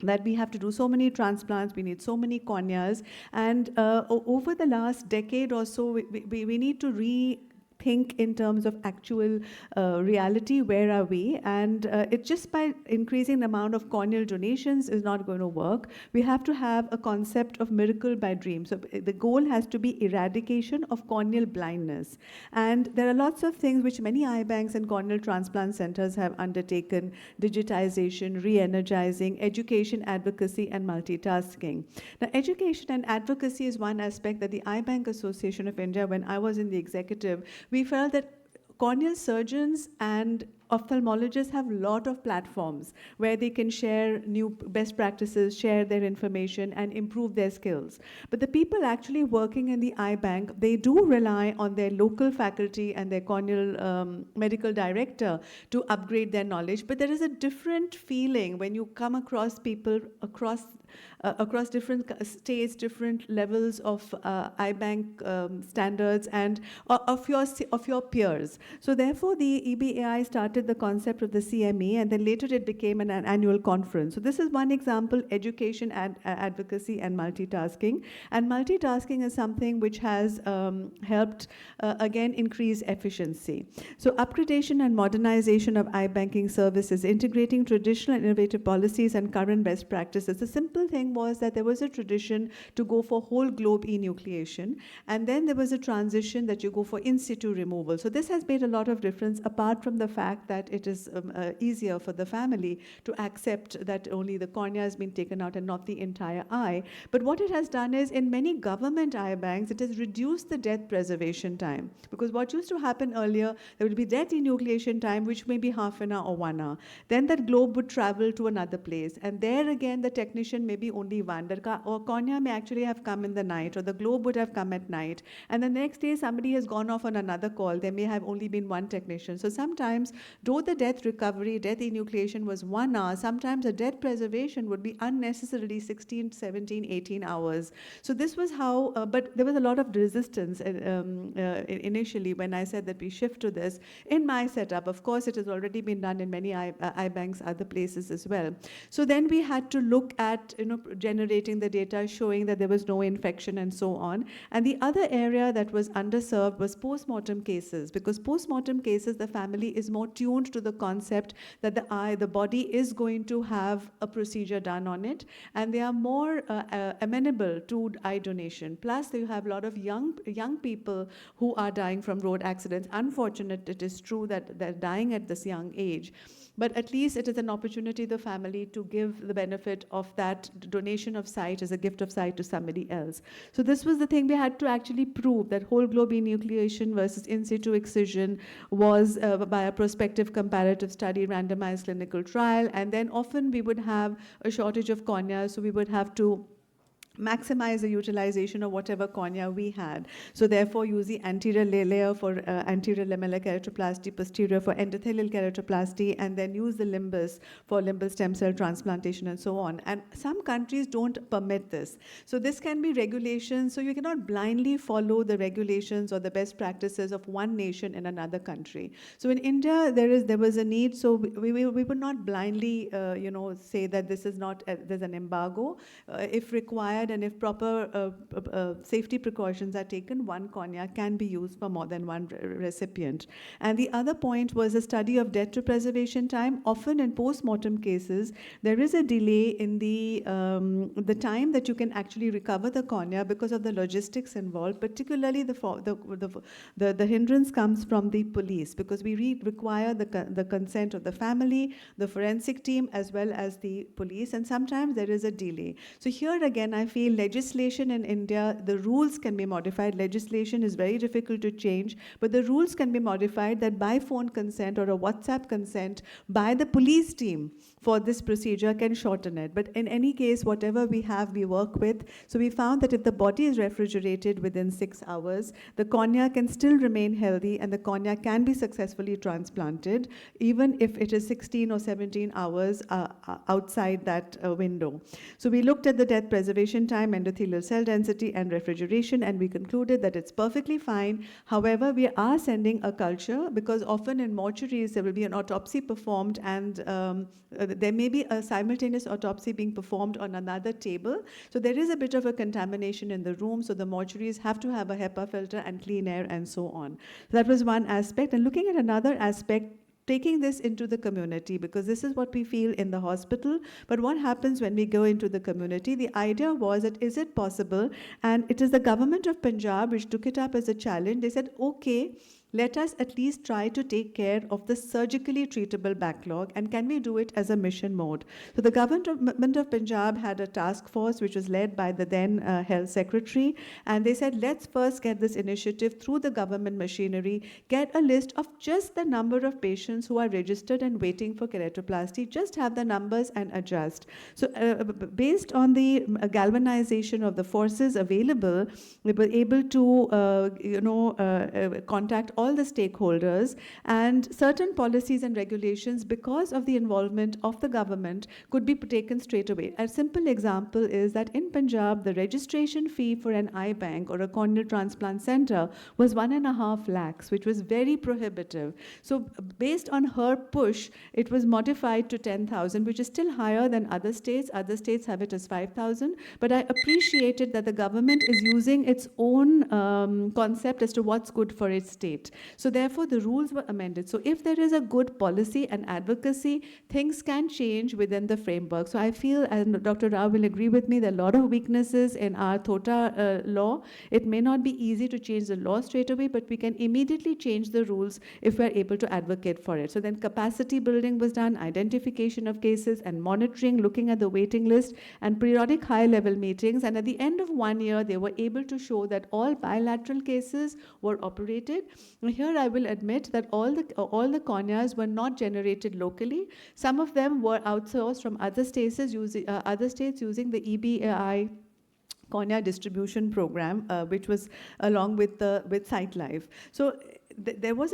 that we have to do so many transplants, we need so many corneas, and over the last decade or so, we need to think in terms of actual reality, where are we? And it just by increasing the amount of corneal donations is not going to work. We have to have a concept of miracle by dream. So the goal has to be eradication of corneal blindness. And there are lots of things which many eye banks and corneal transplant centers have undertaken: digitization, re-energizing, education, advocacy, and multitasking. Now, education and advocacy is one aspect that the Eye Bank Association of India, when I was in the executive, we felt that corneal surgeons and ophthalmologists have a lot of platforms where they can share new best practices, share their information, and improve their skills. But the people actually working in the eye bank, they do rely on their local faculty and their corneal medical director to upgrade their knowledge. But there is a different feeling when you come across people across different states, different levels of eye bank standards and of your peers. So therefore, the EBAI started the concept of the CME, and then later it became an annual conference. So this is one example: education, advocacy, and multitasking. And multitasking is something which has helped, again, increase efficiency. So upgradation and modernization of eye banking services, integrating traditional innovative policies and current best practices. The simple thing was that there was a tradition to go for whole globe enucleation, and then there was a transition that you go for in situ removal. So this has made a lot of difference, apart from the fact that it is easier for the family to accept that only the cornea has been taken out and not the entire eye. But what it has done is, in many government eye banks, it has reduced the death preservation time. Because what used to happen earlier, there would be death enucleation time, which may be half an hour or 1 hour. Then that globe would travel to another place, and there again the technician may be only one. Or cornea may actually have come in the night, or the globe would have come at night, and the next day somebody has gone off on another call. There may have only been one technician. So sometimes, though the death recovery, death enucleation was 1 hour, sometimes a death preservation would be unnecessarily 16, 17, 18 hours. So this was how, but there was a lot of resistance initially when I said that we shift to this. In my setup, of course, it has already been done in many eye banks, other places as well. So then we had to look at generating the data showing that there was no infection and so on. And the other area that was underserved was post-mortem cases, because post-mortem cases, the family is more tuned to the concept that the body is going to have a procedure done on it, and they are more amenable to eye donation. Plus, you have a lot of young people who are dying from road accidents. Unfortunate, it is true that they're dying at this young age. But at least it is an opportunity the family to give the benefit of that donation of sight as a gift of sight to somebody else. So this was the thing we had to actually prove, that whole globe enucleation versus in situ excision was by a prospective comparative study, randomized clinical trial. And then often we would have a shortage of cornea, so we would have to maximize the utilization of whatever cornea we had. So therefore, use the anterior layer for anterior lamellar keratoplasty, posterior for endothelial keratoplasty, and then use the limbus for limbal stem cell transplantation and so on. And some countries don't permit this. So this can be regulations. So you cannot blindly follow the regulations or the best practices of one nation in another country. So in India, there was a need. So we would not blindly, say that this is not, there's an embargo. If required, and if proper safety precautions are taken, one cornea can be used for more than one recipient. And the other point was a study of death to preservation time. Often in post-mortem cases, there is a delay in the time that you can actually recover the cornea because of the logistics involved. Particularly the hindrance comes from the police, because we require the consent of the family, the forensic team, as well as the police, and sometimes there is a delay. So here again, I feel legislation in India, the rules can be modified. Legislation is very difficult to change, but the rules can be modified that by phone consent or a WhatsApp consent by the police team for this procedure can shorten it. But in any case, whatever we have, we work with. So we found that if the body is refrigerated within 6 hours, the cornea can still remain healthy and the cornea can be successfully transplanted, even if it is 16 or 17 hours outside that window. So we looked at the death preservation time, endothelial cell density, and refrigeration, and we concluded that it's perfectly fine. However, we are sending a culture, because often in mortuaries there will be an autopsy performed, and there may be a simultaneous autopsy being performed on another table. So there is a bit of a contamination in the room, so the mortuaries have to have a HEPA filter and clean air and so on. So that was one aspect. And looking at another aspect, taking this into the community, because this is what we feel in the hospital, but what happens when we go into the community? The idea was that, is it possible? And it is the government of Punjab which took it up as a challenge. They said, okay, let us at least try to take care of the surgically treatable backlog, and can we do it as a mission mode? So the government of Punjab had a task force which was led by the then health secretary, and they said, let's first get this initiative through the government machinery, get a list of just the number of patients who are registered and waiting for keratoplasty, just have the numbers and adjust. So based on the galvanization of the forces available, we were able to contact all the stakeholders, and certain policies and regulations, because of the involvement of the government, could be taken straight away. A simple example is that in Punjab, the registration fee for an eye bank or a corneal transplant center was 1.5 lakhs, which was very prohibitive. So based on her push, it was modified to 10,000, which is still higher than other states. Other states have it as 5,000. But I appreciated that the government is using its own concept as to what's good for its state. So therefore, the rules were amended. So if there is a good policy and advocacy, things can change within the framework. So I feel, and Dr. Rao will agree with me, there are a lot of weaknesses in our TOTA law. It may not be easy to change the law straight away, but we can immediately change the rules if we're able to advocate for it. So then capacity building was done, identification of cases and monitoring, looking at the waiting list, and periodic high-level meetings. And at the end of 1 year, they were able to show that all bilateral cases were operated. Here I will admit that all the corneas were not generated locally. Some of them were outsourced from other states using the EBAI cornea distribution program, which was along with SightLife. So there was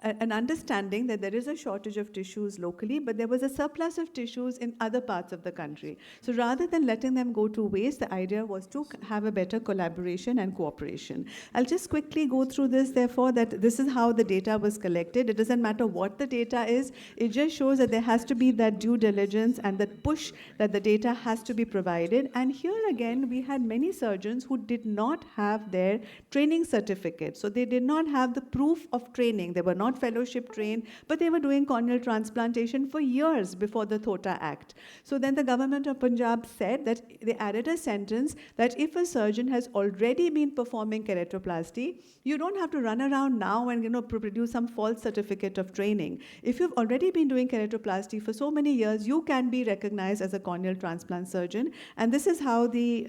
an understanding that there is a shortage of tissues locally, but there was a surplus of tissues in other parts of the country. So rather than letting them go to waste, the idea was to have a better collaboration and cooperation. I'll just quickly go through this, therefore, that this is how the data was collected. It doesn't matter what the data is, it just shows that there has to be that due diligence and that push that the data has to be provided. And here again, we had many surgeons who did not have their training certificate. So they did not have the proof of training. They were not fellowship trained, but they were doing corneal transplantation for years before the THOTA Act. So then the government of Punjab said that they added a sentence that if a surgeon has already been performing keratoplasty, you don't have to run around now and produce some false certificate of training. If you've already been doing keratoplasty for so many years, you can be recognized as a corneal transplant surgeon. And this is how the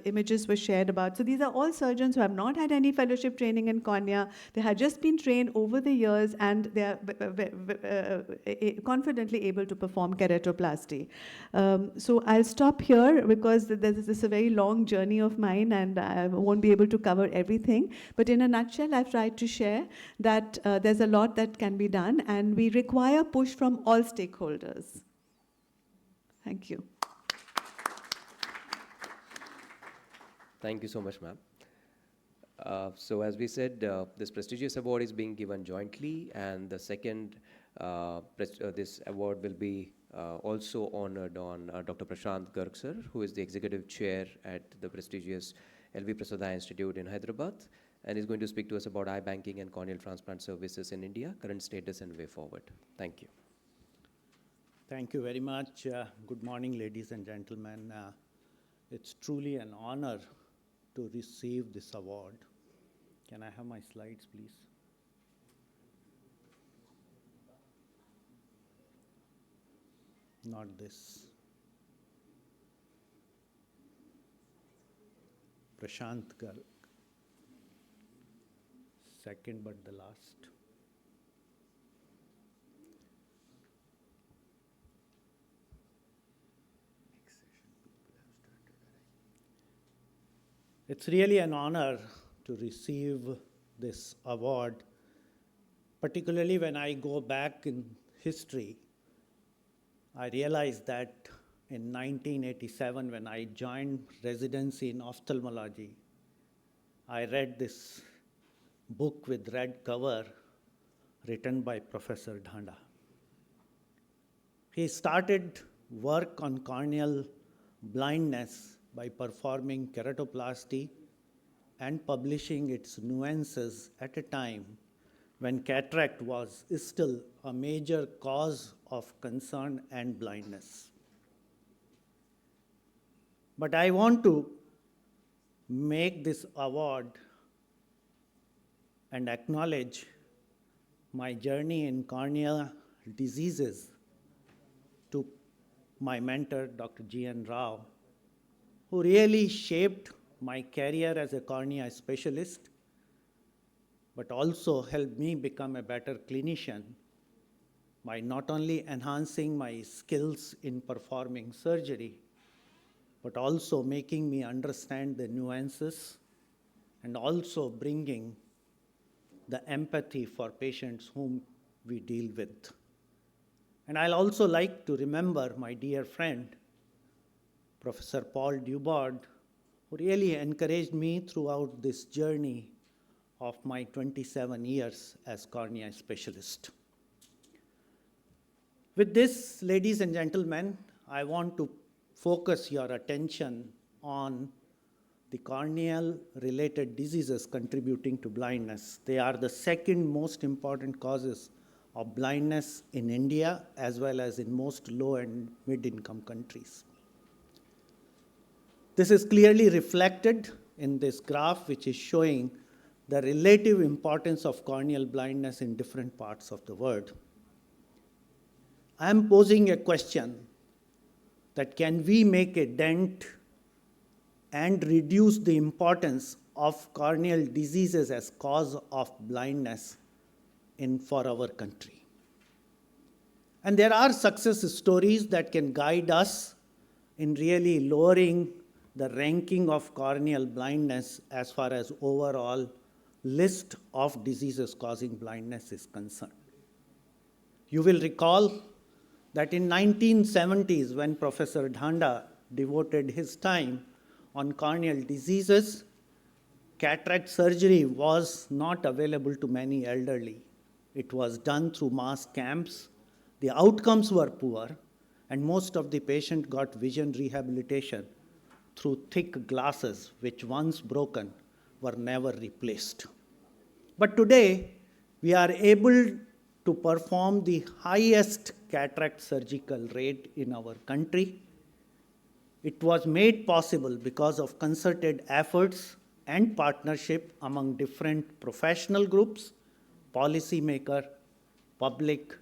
images were shared about. So these are all surgeons who have not had any fellowship training in cornea. They had just been trained over the years, and they are confidently able to perform keratoplasty. So I'll stop here because this is a very long journey of mine, and I won't be able to cover everything. But in a nutshell, I've tried to share that there's a lot that can be done, and we require push from all stakeholders. Thank you. Thank you so much, ma'am. So as we said, this prestigious award is being given jointly, and the second, this award will be also honored on Dr. Prashant Garg sir, who is the executive chair at the prestigious L.V. Prasad Eye Institute in Hyderabad, and is going to speak to us about eye banking and corneal transplant services in India, current status and way forward. Thank you. Thank you very much. Good morning, ladies and gentlemen. It's truly an honor to receive this award. Can I have my slides, please? Not this. Prashant Garg. Second, but the last. It's really an honor to receive this award, particularly when I go back in history. I realized that in 1987, when I joined residency in ophthalmology, I read this book with red cover written by Professor Dhanda. He started work on corneal blindness by performing keratoplasty and publishing its nuances at a time when cataract was still a major cause of concern and blindness. But I want to make this award and acknowledge my journey in corneal diseases to my mentor, Dr. G.N. Rao, who really shaped my career as a cornea specialist, but also helped me become a better clinician by not only enhancing my skills in performing surgery, but also making me understand the nuances and also bringing the empathy for patients whom we deal with. And I'll also like to remember my dear friend, Professor Paul Dubard, who really encouraged me throughout this journey of my 27 years as cornea specialist. With this, ladies and gentlemen, I want to focus your attention on the corneal-related diseases contributing to blindness. They are the second most important causes of blindness in India, as well as in most low and mid-income countries. This is clearly reflected in this graph, which is showing the relative importance of corneal blindness in different parts of the world. I am posing a question that can we make a dent and reduce the importance of corneal diseases as cause of blindness for our country? And there are success stories that can guide us in really lowering the ranking of corneal blindness as far as overall list of diseases causing blindness is concerned. You will recall that in 1970s, when Professor Dhanda devoted his time on corneal diseases, cataract surgery was not available to many elderly. It was done through mass camps. The outcomes were poor, and most of the patients got vision rehabilitation through thick glasses, which once broken were never replaced. But today, we are able to perform the highest cataract surgical rate in our country. It was made possible because of concerted efforts and partnership among different professional groups, policymaker, public,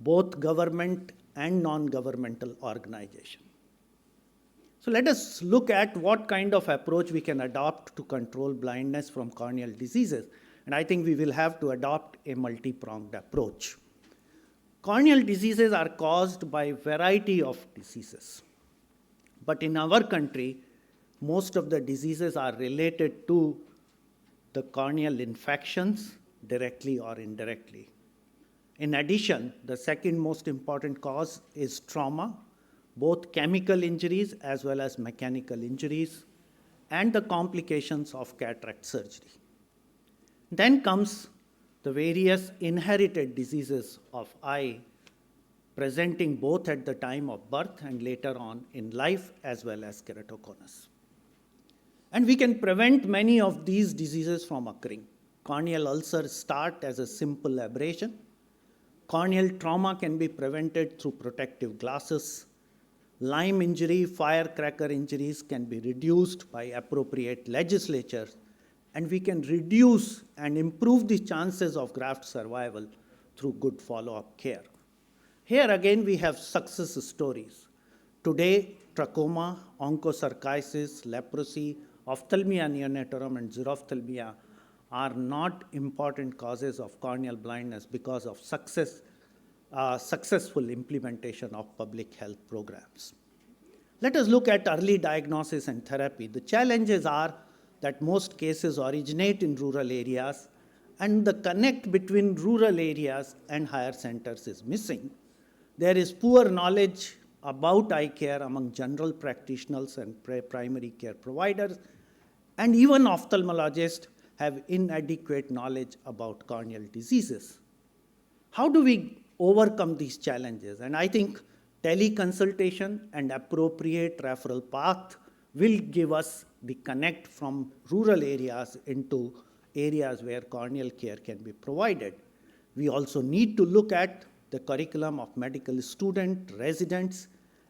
both government and non-governmental organizations. So let us look at what kind of approach we can adopt to control blindness from corneal diseases. And I think we will have to adopt a multi-pronged approach. Corneal diseases are caused by a variety of diseases. But in our country, most of the diseases are related to the corneal infections, directly or indirectly. In addition, the second most important cause is trauma, both chemical injuries as well as mechanical injuries, and the complications of cataract surgery. Then comes the various inherited diseases of eye, presenting both at the time of birth and later on in life, as well as keratoconus. And we can prevent many of these diseases from occurring. Corneal ulcers start as a simple abrasion. Corneal trauma can be prevented through protective glasses. Lyme injury, firecracker injuries can be reduced by appropriate legislatures, and we can reduce and improve the chances of graft survival through good follow-up care. Here again we have success stories. Today, trachoma, onchocerciasis, leprosy, ophthalmia neonatorum, and xerophthalmia are not important causes of corneal blindness because of successful implementation of public health programs. Let us look at early diagnosis and therapy. The challenges are that most cases originate in rural areas, and the connect between rural areas and higher centers is missing. There is poor knowledge about eye care among general practitioners and primary care providers, and even ophthalmologists have inadequate knowledge about corneal diseases. How do we overcome these challenges? And I think teleconsultation and appropriate referral path will give us the connect from rural areas into areas where corneal care can be provided. We also need to look at the curriculum of medical students, residents,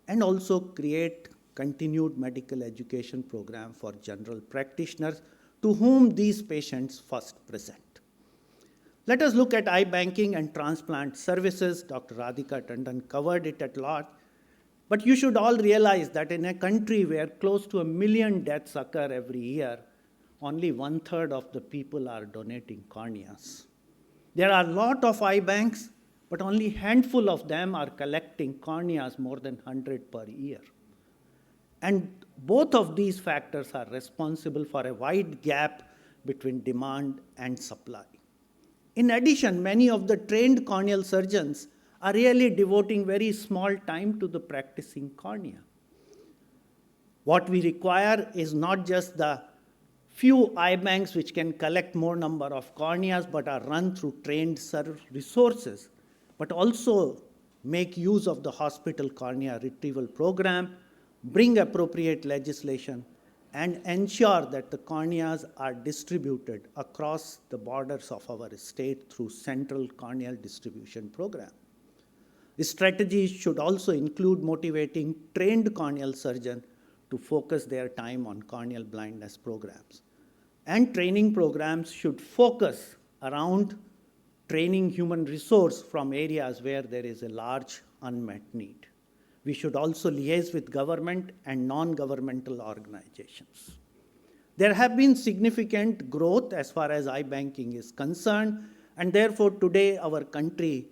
and also create continued medical education program for general practitioners to whom these patients first present. Let us look at eye banking and transplant services. Dr. Radhika Tandon covered it a lot. But you should all realize that in a country where close to 1 million deaths occur every year, only 1/3 of the people are donating corneas. There are a lot of eye banks, but only a handful of them are collecting corneas, more than 100 per year. And both of these factors are responsible for a wide gap between demand and supply. In addition, many of the trained corneal surgeons are really devoting very small time to the practicing cornea. What we require is not just the few eye banks which can collect more number of corneas but are run through trained resources, but also make use of the hospital cornea retrieval program, bring appropriate legislation, and ensure that the corneas are distributed across the borders of our state through central corneal distribution program. The strategies should also include motivating trained corneal surgeons to focus their time on corneal blindness programs. And training programs should focus around training human resource from areas where there is a large unmet need. We should also liaise with government and non-governmental organizations. There have been significant growth as far as eye banking is concerned, and therefore today our country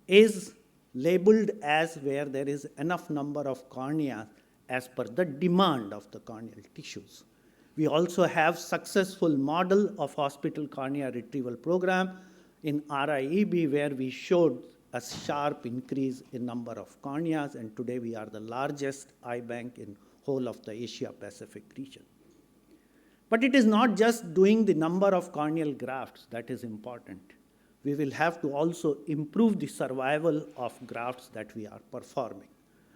is labeled as where there is enough number of cornea as per the demand of the corneal tissues. We also have successful model of hospital cornea retrieval program in RIEB, where we showed a sharp increase in number of corneas, and today we are the largest eye bank in whole of the Asia Pacific region. But it is not just doing the number of corneal grafts that is important. We will have to also improve the survival of grafts that we are performing.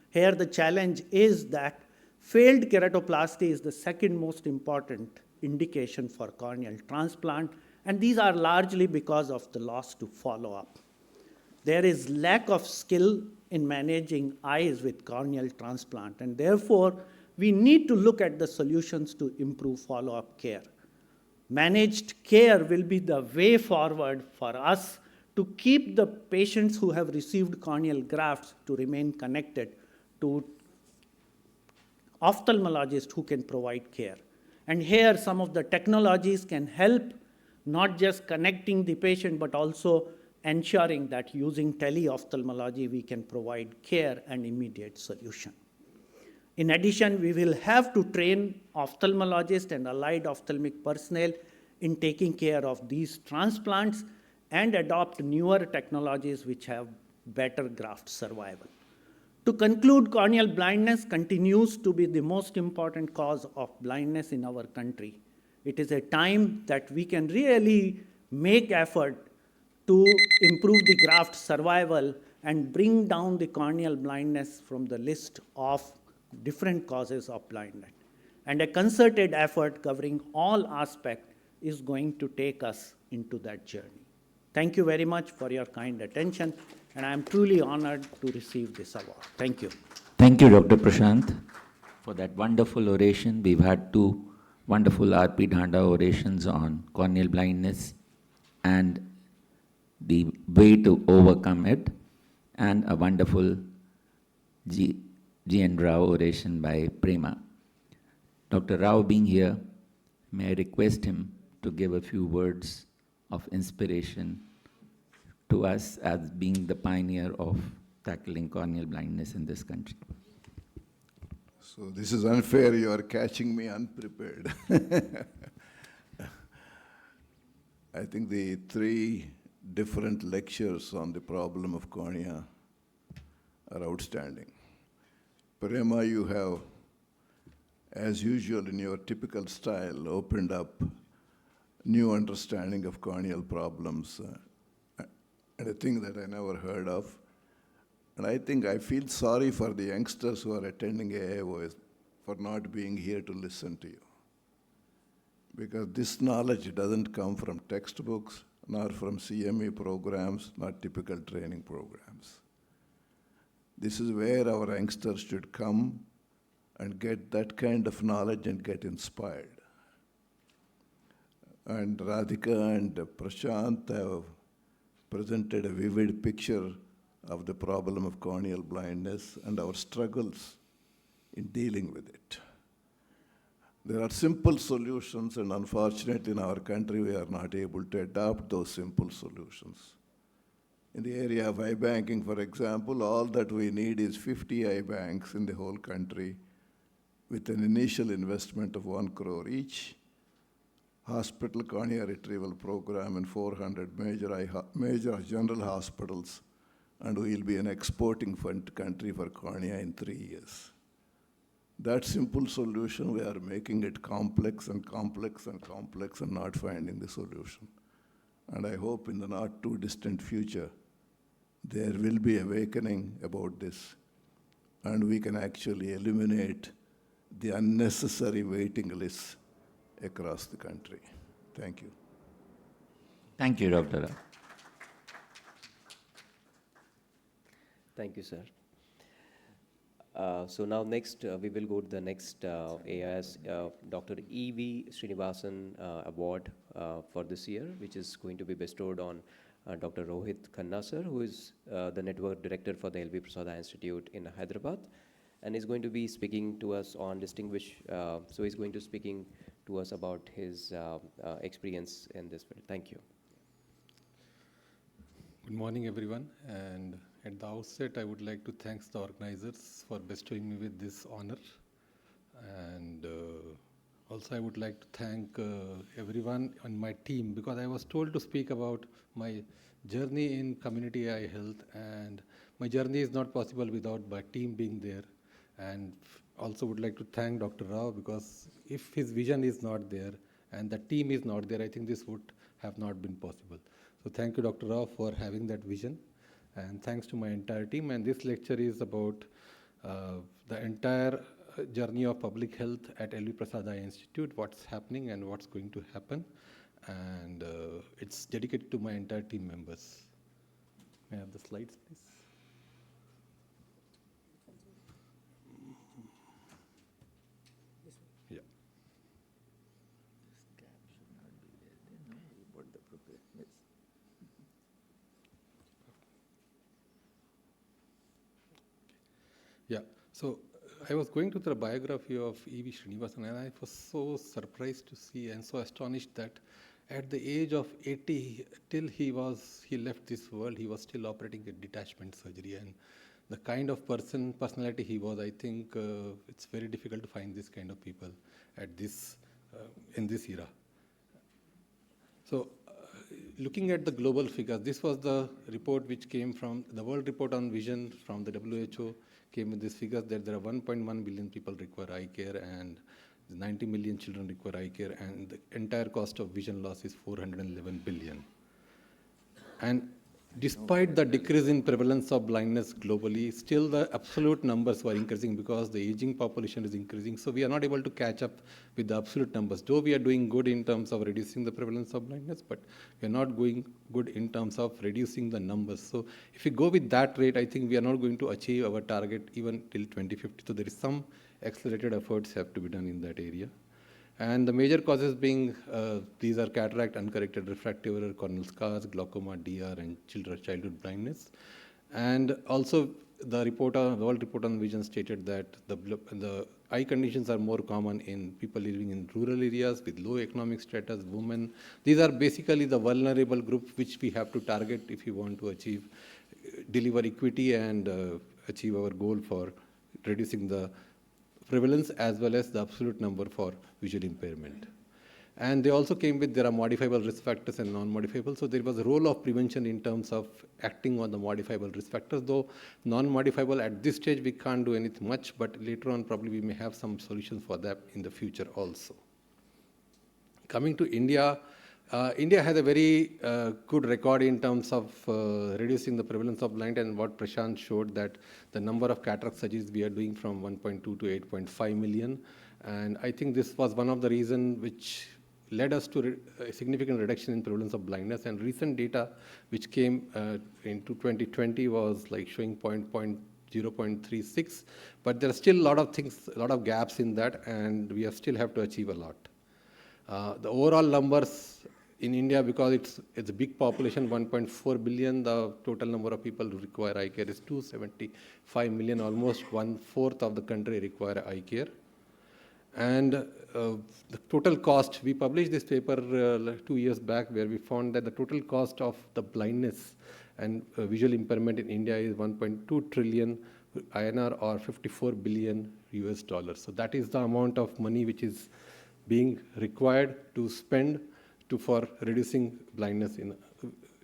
Here the challenge is that failed keratoplasty is the second most important indication for corneal transplant, and these are largely because of the loss to follow-up. There is lack of skill in managing eyes with corneal transplant, and therefore we need to look at the solutions to improve follow-up care. Managed care will be the way forward for us to keep the patients who have received corneal grafts to remain connected to ophthalmologists who can provide care. And here some of the technologies can help, not just connecting the patient, but also ensuring that using teleophthalmology we can provide care and immediate solution. In addition, we will have to train ophthalmologists and allied ophthalmic personnel in taking care of these transplants and adopt newer technologies which have better graft survival. To conclude, corneal blindness continues to be the most important cause of blindness in our country. It is a time that we can really make effort to improve the graft survival and bring down the corneal blindness from the list of different causes of blindness. And a concerted effort covering all aspects is going to take us into that journey. Thank you very much for your kind attention, and I am truly honored to receive this award. Thank you. Thank you, Dr. Prashant, for that wonderful oration. We've had two wonderful R.P. Dhanda orations on corneal blindness and the way to overcome it, and a wonderful G.N. Rao oration by Prema. Dr. Rao being here, may I request him to give a few words of inspiration to us as being the pioneer of tackling corneal blindness in this country. So this is unfair, you are catching me unprepared. I think the three different lectures on the problem of cornea are outstanding. Prema, you have, as usual in your typical style, opened up new understanding of corneal problems, and a thing that I never heard of. And I think I feel sorry for the youngsters who are attending AIOS for not being here to listen to you. Because this knowledge doesn't come from textbooks, nor from CME programs, nor typical training programs. This is where our youngsters should come and get that kind of knowledge and get inspired. And Radhika and Prashant have presented a vivid picture of the problem of corneal blindness and our struggles in dealing with it. There are simple solutions, and unfortunately in our country we are not able to adopt those simple solutions. In the area of eye banking, for example, all that we need is 50 eye banks in the whole country with an initial investment of 1 crore each, hospital cornea retrieval program in 400 major general hospitals, and we'll be an exporting country for cornea in 3 years. That simple solution, we are making it complex and complex and complex and not finding the solution. And I hope in the not too distant future, there will be awakening about this, and we can actually eliminate the unnecessary waiting lists across the country. Thank you. Thank you, Dr. Rao. Thank you, sir. So now next, we will go to the next AIOS, Dr. E.V. Srinivasan Award for this year, which is going to be bestowed on Dr. Rohit Khanna, sir, who is the Network Director for the L.V. Prasad Eye Institute in Hyderabad, and is going to be speaking to us on distinguished, so he's going to speaking to us about his experience in this field. Thank you. Good morning, everyone. And at the outset, I would like to thank the organizers for bestowing me with this honor. And Also, I would like to thank everyone on my team, because I was told to speak about my journey in community AI health, and my journey is not possible without my team being there. And also would like to thank Dr. Rao, because if his vision is not there and the team is not there, I think this would have not been possible. So thank you, Dr. Rao, for having that vision, and thanks to my entire team. And this lecture is about the entire journey of public health at L.V. Prasad Eye Institute, what's happening and what's going to happen. And it's dedicated to my entire team members. May I have the slides, please? Yeah. Yeah, so I was going to the biography of E.V. Srinivasan, and I was so surprised to see and so astonished that at the age of 80, till he left this world, he was still operating a detachment surgery. And the kind of personality he was, I think it's very difficult to find this kind of people at this, in this era. So, looking at the global figures, this was the report which came from the World Report on Vision from the WHO, came with these figures that there are 1.1 billion people require eye care, and 90 million children require eye care, and the entire cost of vision loss is 411 billion. And despite the decrease in prevalence of blindness globally, still the absolute numbers were increasing because the aging population is increasing. So we are not able to catch up with the absolute numbers. Though we are doing good in terms of reducing the prevalence of blindness, but we are not going good in terms of reducing the numbers. So if we go with that rate, I think we are not going to achieve our target even till 2050. So there is some accelerated efforts have to be done in that area. And the major causes being, these are cataract, uncorrected refractive error, corneal scars, glaucoma, DR, and childhood blindness. And also the World Report on Vision stated that the eye conditions are more common in people living in rural areas with low economic status, women. These are basically the vulnerable group which we have to target if we want to deliver equity and achieve our goal for reducing the prevalence as well as the absolute number for visual impairment. And they also came with there are modifiable risk factors and non-modifiable. So there was a role of prevention in terms of acting on the modifiable risk factors, though non-modifiable at this stage we can't do anything much, but later on probably we may have some solutions for that in the future also. Coming to India, India has a very good record in terms of reducing the prevalence of blind, and what Prashant showed that the number of cataract surgeries we are doing from 1.2 to 8.5 million. And I think this was one of the reasons which led us to a significant reduction in prevalence of blindness. And recent data which came into 2020 was like showing 0.36, but there are still a lot of things, a lot of gaps in that, and we still have to achieve a lot. The overall numbers in India, because it's a big population, 1.4 billion, the total number of people who require eye care is 275 million, almost 1/4 of the country require eye care. And the total cost, we published this paper 2 years back where we found that the total cost of the blindness and visual impairment in India is 1.2 trillion INR or 54 billion US dollars. So that is the amount of money which is being required to spend for reducing blindness in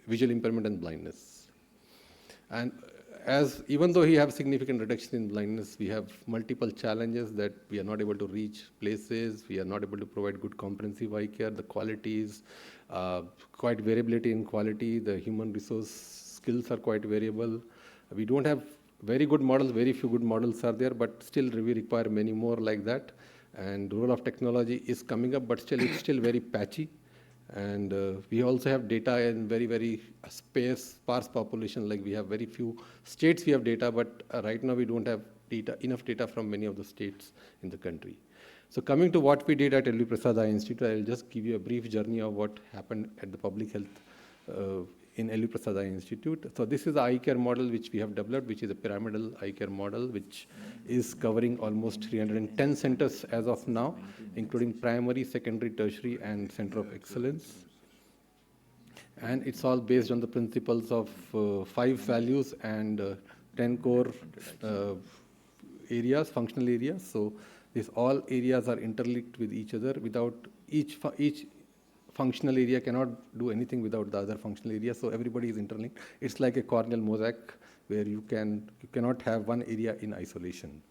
visual impairment and blindness. And even though we have significant reduction in blindness, we have multiple challenges that we are not able to reach places, we are not able to provide good comprehensive eye care, the quality is quite variability in quality, the human resource skills are quite variable. We don't have very good models, very few good models are there, but still we require many more like that. And the role of technology is coming up, but still it's still very patchy. And we also have data in very, very sparse population, like we have very few states we have data, but right now we don't have enough data from many of the states in the country. So coming to what we did at L.V. Prasad Eye Institute, I'll just give you a brief journey of what happened at the public health in L.V. Prasad Eye Institute. So this is the eye care model which we have developed, which is a pyramidal eye care model, which is covering almost 310 centers as of now, including primary, secondary, tertiary, and center of excellence. And it's all based on the principles of 5 values and 10 core areas, functional areas. So These all areas are interlinked with each other. Without each functional area cannot do anything without the other functional area, so everybody is interlinked. It's like a corneal mosaic where you cannot have one area in isolation.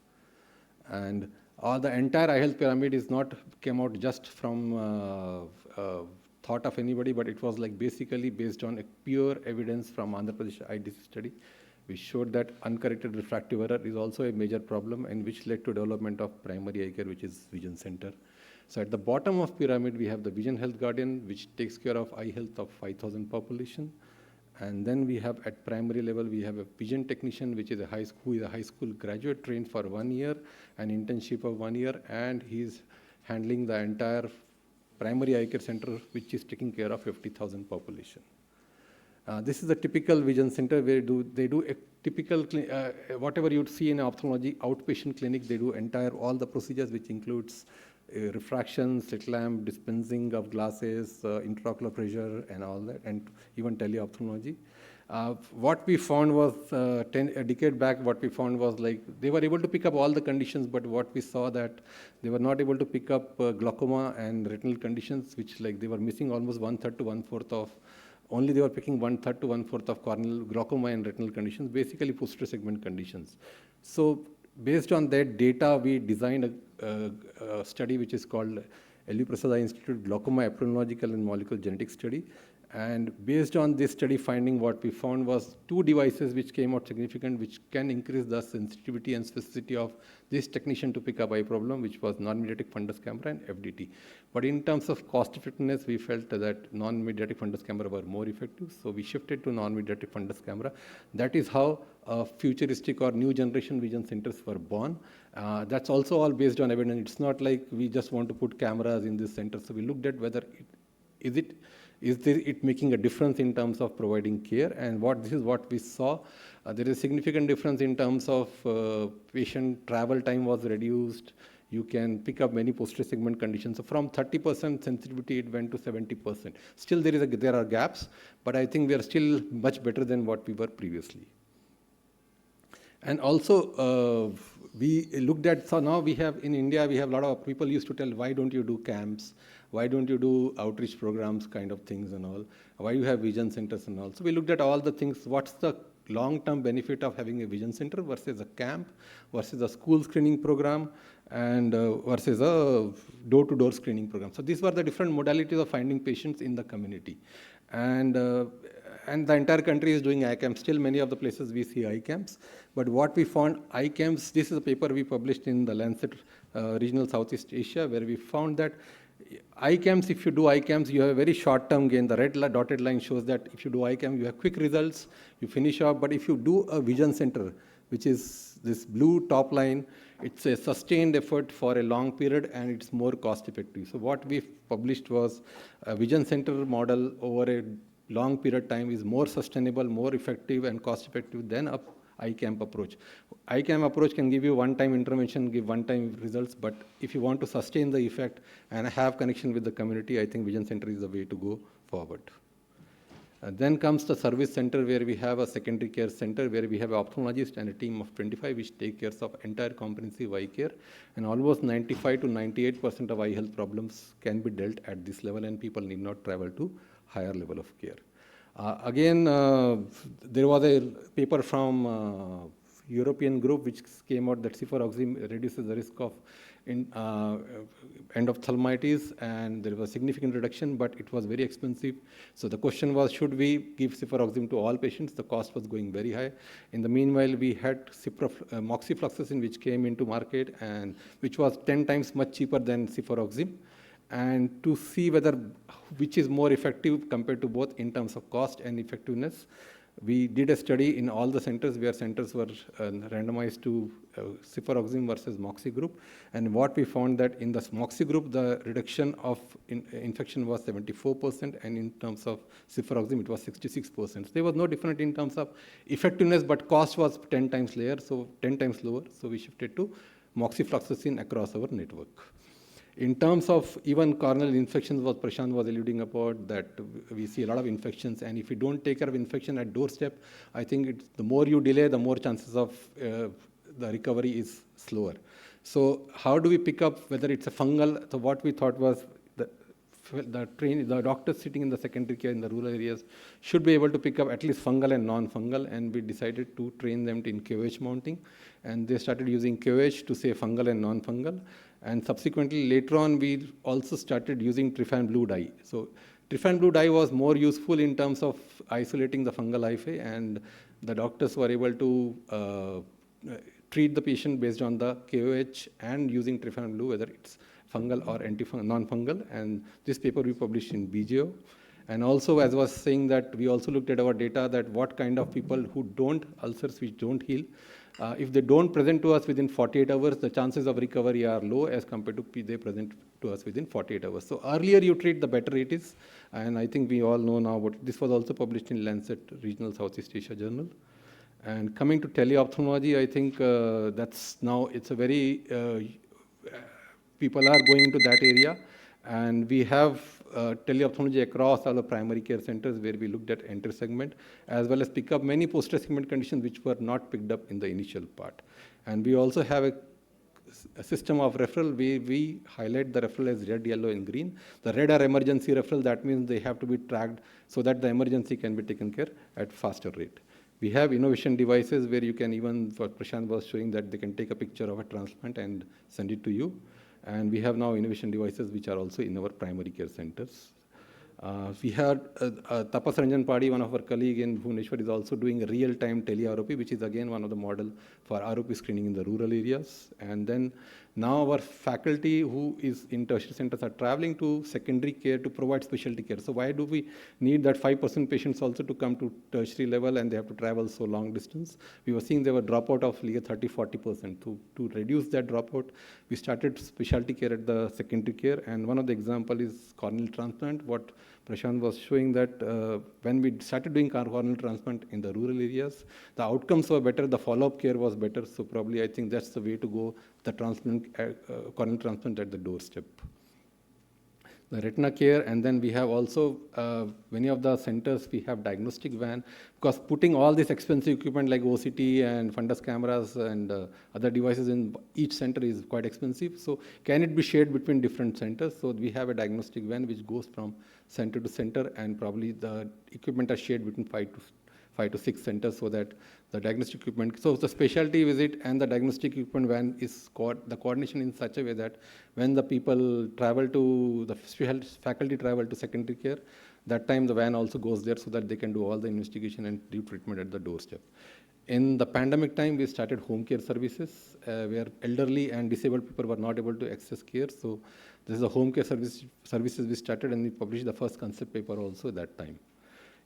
And the entire eye health pyramid is not came out just from thought of anybody, but it was like basically based on a pure evidence from Andhra Pradesh eye disease study. We showed that uncorrected refractive error is also a major problem, and which led to development of primary eye care, which is vision center. So at the bottom of pyramid, we have the vision health guardian, which takes care of eye health of 5,000 population. And then we have at primary level, we have a vision technician, which is who is a high school graduate trained for 1 year, an internship of 1 year, and he's handling the entire primary eye care center, which is taking care of 50,000 population. This is a typical vision center where they do a typical, whatever you'd see in ophthalmology outpatient clinic, they do all the procedures, which includes refraction, slit lamp, dispensing of glasses, intraocular pressure, and all that, and even teleophthalmology. What we found was, a decade back, what we found was like they were able to pick up all the conditions, but what we saw that they were not able to pick up glaucoma and retinal conditions, which like they were missing almost 1/3 to 1/4 of, only they were picking 1/3 to 1/4 of corneal glaucoma and retinal conditions, basically posterior segment conditions. So based on that data, we designed a study which is called L.V. Prasad Eye Institute Glaucoma Epidemiological and Molecular Genetics Study. And based on this study finding, what we found was 2 devices which came out significant, which can increase the sensitivity and specificity of this technician to pick up eye problem, which was non-mediatic fundus camera and FDT. But in terms of cost effectiveness, we felt that non-mediatic fundus camera were more effective, so we shifted to non-mediatic fundus camera. That is how futuristic or new generation vision centers were born. That's also all based on evidence. It's not like we just want to put cameras in this center. So we looked at whether is it making a difference in terms of providing care, and this is what we saw. There is a significant difference in terms of patient travel time was reduced. You can pick up many posterior segment conditions. So from 30% sensitivity, it went to 70%. Still, there are gaps, but I think we are still much better than what we were previously. And also, we looked at, so now we have, in India, we have a lot of people used to tell, why don't you do camps? Why don't you do outreach programs kind of things and all? Why you have vision centers and all? So we looked at all the things. What's the long-term benefit of having a vision center versus a camp, versus a school screening program, and versus a door-to-door screening program? So these were the different modalities of finding patients in the community. And the entire country is doing eye camps. Still, many of the places we see eye camps. But what we found, eye camps, this is a paper we published in the Lancet Regional Southeast Asia, where we found that eye camps, if you do eye camps, you have a very short-term gain. The red dotted line shows that if you do eye camp, you have quick results, you finish off. But if you do a vision center, which is this blue top line, it's a sustained effort for a long period, and it's more cost-effective. So what we published was a vision center model over a long period of time is more sustainable, more effective, and cost-effective than a eye camp approach. Eye camp approach can give you one-time intervention, give one-time results, but if you want to sustain the effect and have connection with the community, I think vision center is the way to go forward. Then comes the service center, where we have a secondary care center, where we have an ophthalmologist and a team of 25 which take care of entire comprehensive eye care, and almost 95 to 98% of eye health problems can be dealt at this level, and people need not travel to higher level of care. Again, there was a paper from European group which came out that cefuroxime reduces the risk of endophthalmitis, and there was a significant reduction, but it was very expensive. So the question was, should we give cefuroxime to all patients? The cost was going very high. In the meanwhile, we had moxifloxacin, which came into market, and which was 10 times much cheaper than cefuroxime. And to see which is more effective compared to both in terms of cost and effectiveness, we did a study in all the centers where centers were randomized to cefuroxime versus moxi group. And what we found that in the moxi group, the reduction of infection was 74%, and in terms of cefuroxime, it was 66%. So there was no difference in terms of effectiveness, but cost was 10 times lower. So we shifted to moxifloxacin across our network. In terms of even corneal infections, what Prashant was alluding about, that we see a lot of infections, and if you don't take care of infection at doorstep, I think the more you delay, the more chances of the recovery is slower. So how do we pick up whether it's a fungal? So what we thought was the doctors sitting in the secondary care in the rural areas should be able to pick up at least fungal and non-fungal, and we decided to train them in KOH mounting, and they started using KOH to say fungal and non-fungal. And subsequently, later on, we also started using tryptophan blue dye. So tryptophan blue dye was more useful in terms of isolating the fungal hyphae, and the doctors were able to treat the patient based on the KOH and using tryptophan blue, whether it's fungal or non-fungal. And this paper we published in BGO. And also, as I was saying, that we also looked at our data that what kind of people who don't, ulcers which don't heal, if they don't present to us within 48 hours, the chances of recovery are low as compared to they present to us within 48 hours. So earlier you treat, the better it is. And I think we all know now what this was also published in Lancet Regional Southeast Asia Journal. And coming to teleophthalmology, I think that's now, it's a very, people are going into that area. And we have teleophthalmology across all the primary care centers where we looked at enter segment, as well as pick up many posterior segment conditions which were not picked up in the initial part. And we also have a system of referral where we highlight the referral as red, yellow, and green. The red are emergency referral. That means they have to be tracked so that the emergency can be taken care at faster rate. We have innovation devices where you can even, what Prashant was showing, that they can take a picture of a transplant and send it to you. And we have now innovation devices which are also in our primary care centers. We had Tapas Ranjan Padi, one of our colleagues in Bhubaneswar, is also doing a real-time tele-ROP, which is again one of the model for ROP screening in the rural areas. And then now our faculty who is in tertiary centers are traveling to secondary care to provide specialty care. So why do we need that 5% patients also to come to tertiary level and they have to travel so long distance? We were seeing there were dropout of like 30-40%. To reduce that dropout, we started specialty care at the secondary care. And one of the example is corneal transplant. What Prashant was showing that when we started doing corneal transplant in the rural areas, the outcomes were better, the follow-up care was better. So probably I think that's the way to go, the transplant, corneal transplant at the doorstep. The retina care, and then we have also, many of the centers, we have diagnostic van, because putting all this expensive equipment like OCT and fundus cameras and other devices in each center is quite expensive. So can it be shared between different centers? So we have a diagnostic van which goes from center to center, and probably the equipment are shared between 5 to 6 centers, so that the diagnostic equipment, so the specialty visit and the diagnostic equipment van is the coordination in such a way that when the people travel to, the faculty travel to secondary care, that time the van also goes there so that they can do all the investigation and do treatment at the doorstep. In the pandemic time, we started home care services where elderly and disabled people were not able to access care. So this is the home care services we started, and we published the first concept paper also at that time.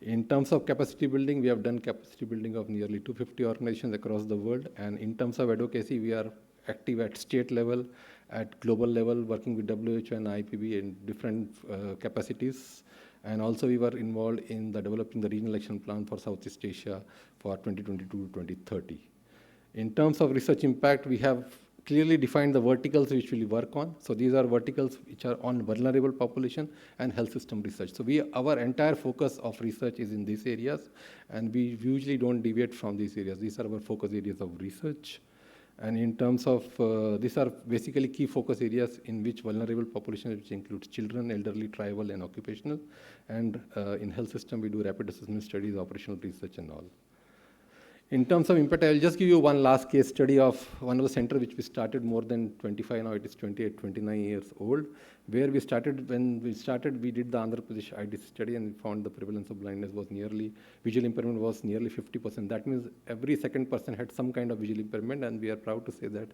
In terms of capacity building, we have done capacity building of nearly 250 organizations across the world. And in terms of advocacy, we are active at state level, at global level, working with WHO and IPB in different capacities. And also we were involved in the developing the regional action plan for Southeast Asia for 2022 to 2030. In terms of research impact, we have clearly defined the verticals which we'll work on. So these are verticals which are on vulnerable population and health system research. So our entire focus of research is in these areas, and we usually don't deviate from these areas. These are our focus areas of research. And in terms of, these are basically key focus areas in which vulnerable population, which includes children, elderly, tribal, and occupational. And in health system, we do rapid assessment studies, operational research, and all. In terms of impact, I'll just give you one last case study of one of the center which we started more than 25, now it is 28, 29 years old, where we started, when we started, we did the Andhra Pradesh IDC study and we found the prevalence of blindness was nearly, visual impairment was nearly 50%. That means every second person had some kind of visual impairment, and we are proud to say that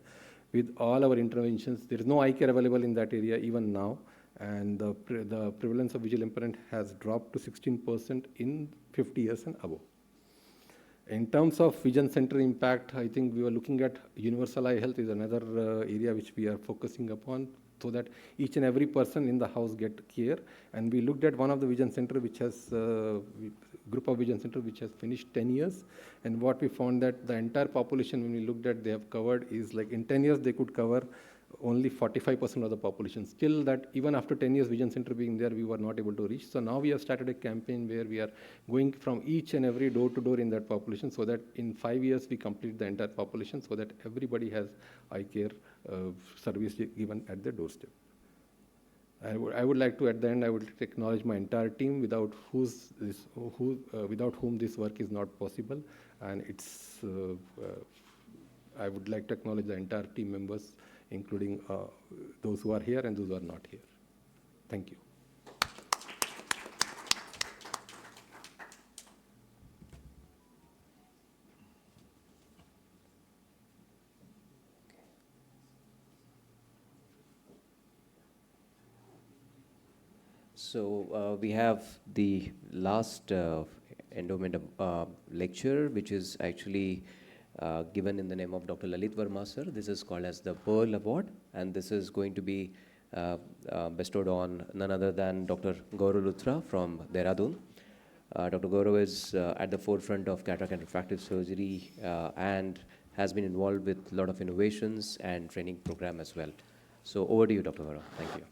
with all our interventions, there is no eye care available in that area even now, and the prevalence of visual impairment has dropped to 16% in 50 years and above. In terms of vision center impact, I think we were looking at universal eye health is another area which we are focusing upon, so that each and every person in the house get care. And we looked at one of the vision center which has, group of vision center which has finished 10 years. And what we found that the entire population when we looked at they have covered is like in 10 years they could cover only 45% of the population. Still that even after 10 years vision center being there, we were not able to reach. So now we have started a campaign where we are going from each and every door to door in that population, so that in 5 years we complete the entire population, so that everybody has eye care service given at the doorstep. I would like to, at the end, I would acknowledge my entire team without without whom this work is not possible. And I would like to acknowledge the entire team members, including those who are here and those who are not here. Thank you. So we have the last endowment lecture, which is actually given in the name of Dr. Lalit Verma sir. This is called as the Pearl Award, and this is going to be bestowed on none other than Dr. Gaurav Luthra from Dehradun. Dr. Gaurav is at the forefront of cataract and refractive surgery and has been involved with a lot of innovations and training program as well. So over to you, Dr. Gaurav. Thank you.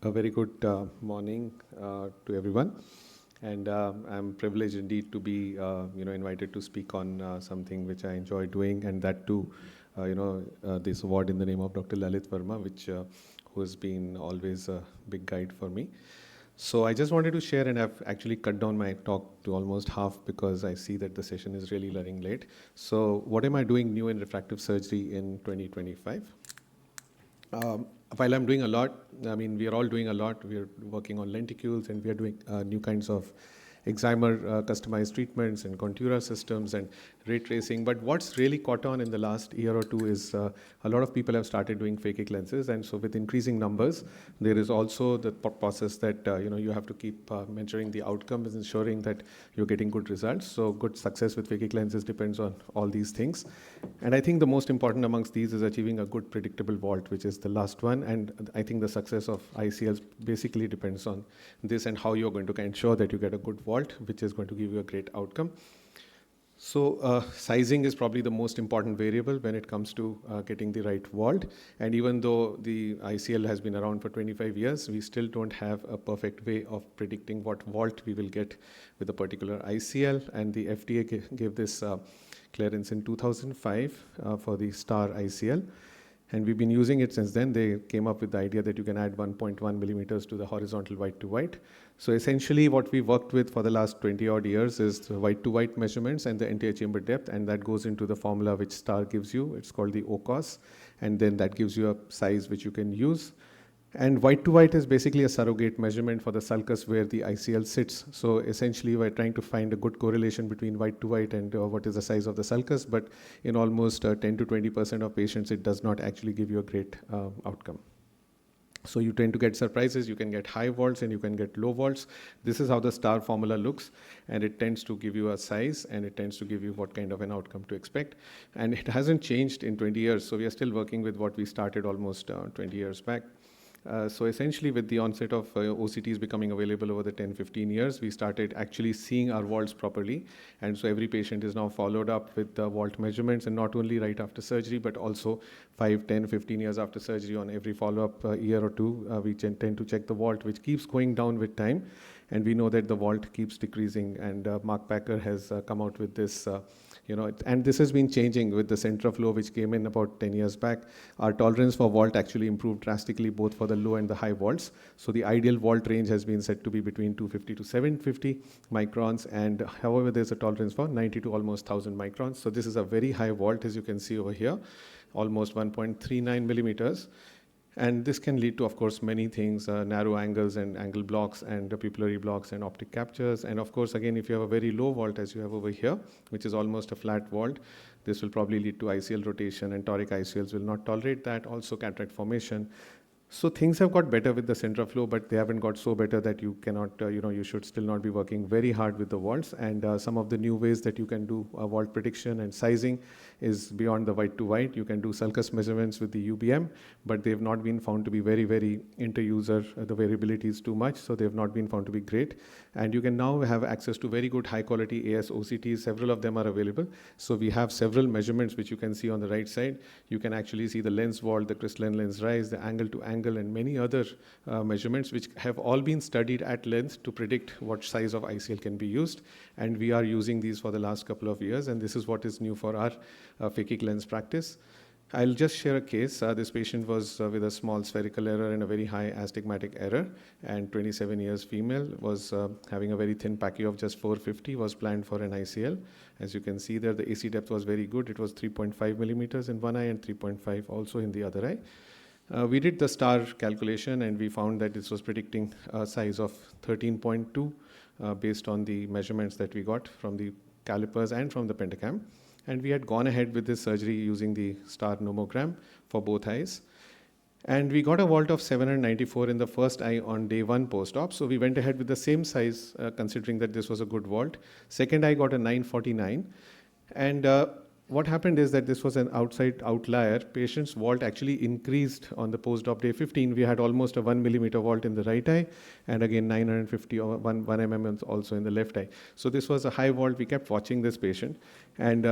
A very good morning to everyone, and I'm privileged indeed to be invited to speak on something which I enjoy doing, and that too this award in the name of Dr. Lalit Verma, who has been always a big guide for me. So I just wanted to share, and I've actually cut down my talk to almost half because I see that the session is really running late. So what am I doing new in refractive surgery in 2025? While I'm doing a lot, I mean, we are all doing a lot. We are working on lenticules, and we are doing new kinds of excimer customized treatments and contour systems and ray tracing. But what's really caught on in the last year or two is a lot of people have started doing phakic lenses, and so with increasing numbers, there is also the process that you have to keep measuring the outcomes, ensuring that you're getting good results. So good success with phakic lenses depends on all these things, and I think the most important amongst these is achieving a good predictable vault, which is the last one. And I think the success of ICLs basically depends on this and how you're going to ensure that you get a good vault, which is going to give you a great outcome. So sizing is probably the most important variable when it comes to getting the right vault. And even though the ICL has been around for 25 years, we still don't have a perfect way of predicting what vault we will get with a particular ICL. And the FDA gave this clearance in 2005 for the STAR ICL. And we've been using it since then. They came up with the idea that you can add 1.1 millimeters to the horizontal white to white. So essentially what we worked with for the last 20 odd years is the white to white measurements and the anterior chamber depth, and that goes into the formula which STAR gives you. It's called the OCOS, and then that gives you a size which you can use. And white to white is basically a surrogate measurement for the sulcus where the ICL sits. So essentially we're trying to find a good correlation between white to white and what is the size of the sulcus, but in almost 10 to 20% of patients, it does not actually give you a great outcome. So you tend to get surprises. You can get high vaults and you can get low vaults. This is how the STAR formula looks, and it tends to give you a size, and it tends to give you what kind of an outcome to expect. And it hasn't changed in 20 years, so we are still working with what we started almost 20 years back. So essentially with the onset of OCTs becoming available over the 10-15 years, we started actually seeing our vaults properly. And so every patient is now followed up with the vault measurements, and not only right after surgery, but also 5, 10, 15 years after surgery. On every follow-up year or two, we tend to check the vault, which keeps going down with time. And we know that the vault keeps decreasing. And Mark Packer has come out with this and this has been changing with the Centraflow, which came in about 10 years back. Our tolerance for vault actually improved drastically, both for the low and the high vaults. So the ideal vault range has been set to be between 250 to 750 microns. And however, there's a tolerance for 90 to almost 1000 microns. So this is a very high vault, as you can see over here, almost 1.39 millimeters. And this can lead to, of course, many things, narrow angles and angle blocks and pupillary blocks and optic captures. And of course, again, if you have a very low vault, as you have over here, which is almost a flat vault, this will probably lead to ICL rotation, and toric ICLs will not tolerate that. Also cataract formation. So things have got better with the CentraFlow, but they haven't got so better that you cannot, you should still not be working very hard with the vaults. And some of the new ways that you can do vault prediction and sizing is beyond the white to white. You can do sulcus measurements with the UBM, but they've not been found to be very, very inter-user. The variability is too much, so they've not been found to be great. And you can now have access to very good high-quality AIOS-OCTs. Several of them are available. So we have several measurements which you can see on the right side. You can actually see the lens vault, the crystalline lens rise, the angle-to-angle, and many other measurements which have all been studied at length to predict what size of ICL can be used. And we are using these for the last couple of years, and this is what is new for our phakic lens practice. I'll just share a case. This patient was with a small spherical error and a very high astigmatic error, and 27 years female, was having a very thin pachy of just 450, was planned for an ICL. As you can see there, the AC depth was very good. It was 3.5 millimeters in one eye and 3.5 also in the other eye. We did the star calculation, and we found that this was predicting a size of 13.2 based on the measurements that we got from the calipers and from the pentacam. And we had gone ahead with this surgery using the star nomogram for both eyes. And we got a vault of 794 in the first eye on day 1 post-op. So we went ahead with the same size, considering that this was a good vault. Second eye got a 949. And what happened is that this was an outside outlier. Patient's vault actually increased on the post-op day 15. We had almost a 1 millimeter vault in the right eye, and again 950 or 1 mm also in the left eye. So this was a high vault. We kept watching this patient, and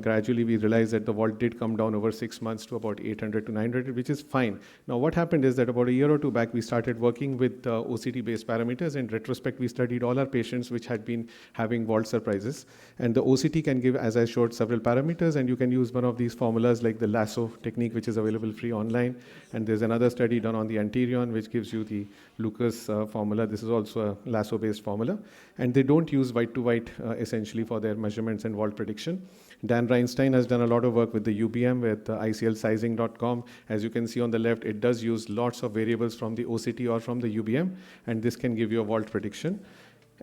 gradually we realized that the vault did come down over 6 months to about 800 to 900, which is fine. Now what happened is that about a year or two back, we started working with OCT-based parameters. In retrospect, we studied all our patients which had been having vault surprises, and the OCT can give, as I showed, several parameters, and you can use one of these formulas like the lasso technique, which is available free online. And there's another study done on the anterion, which gives you the Lucas formula. This is also a lasso-based formula. And they don't use white to white essentially for their measurements and vault prediction. Dan Reinstein has done a lot of work with the UBM, with ICLsizing.com. As you can see on the left, it does use lots of variables from the OCT or from the UBM, and this can give you a vault prediction.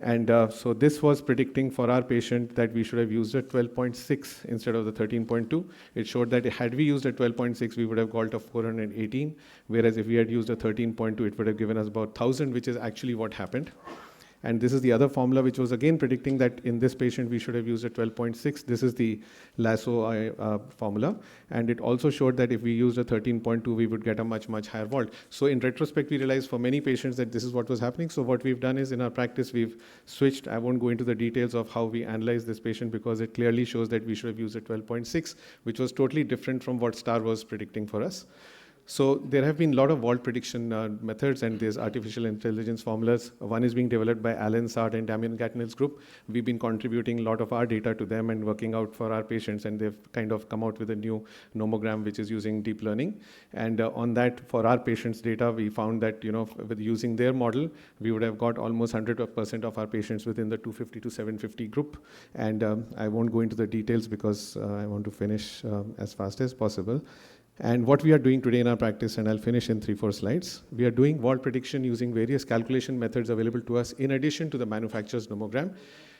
And so this was predicting for our patient that we should have used a 12.6 instead of the 13.2. It showed that had we used a 12.6, we would have got a 418, whereas if we had used a 13.2, it would have given us about 1,000, which is actually what happened. And this is the other formula, which was again predicting that in this patient, we should have used a 12.6. This is the lasso formula. And it also showed that if we used a 13.2, we would get a much, much higher vault. So in retrospect, we realized for many patients that this is what was happening. So what we've done is in our practice, we've switched. I won't go into the details of how we analyze this patient because it clearly shows that we should have used a 12.6, which was totally different from what STAR was predicting for us. So there have been a lot of vault prediction methods, and there's artificial intelligence formulas. One is being developed by Alan Sard and Damien Gatnell's group. We've been contributing a lot of our data to them and working out for our patients, and they've kind of come out with a new nomogram which is using deep learning. And on that, for our patients' data, we found that with using their model, we would have got almost 100% of our patients within the 250 to 750 group. And I won't go into the details because I want to finish as fast as possible. And what we are doing today in our practice, and I'll finish in 3-4 slides, we are doing vault prediction using various calculation methods available to us in addition to the manufacturer's nomogram.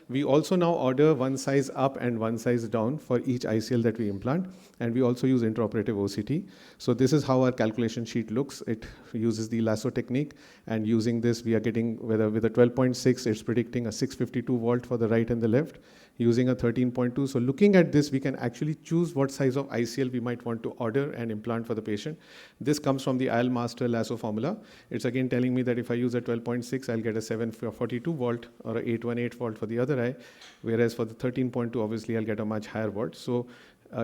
We also now order one size up and one size down for each ICL that we implant, and we also use intraoperative OCT. So this is how our calculation sheet looks. It uses the lasso technique, and using this, we are getting, with a 12.6, it's predicting a 652 volt for the right and the left, using a 13.2. So looking at this, we can actually choose what size of ICL we might want to order and implant for the patient. This comes from the IL Master lasso formula. It's again telling me that if I use a 12.6, I'll get a 742 volt or a 818 volt for the other eye, whereas for the 13.2, obviously I'll get a much higher volt. So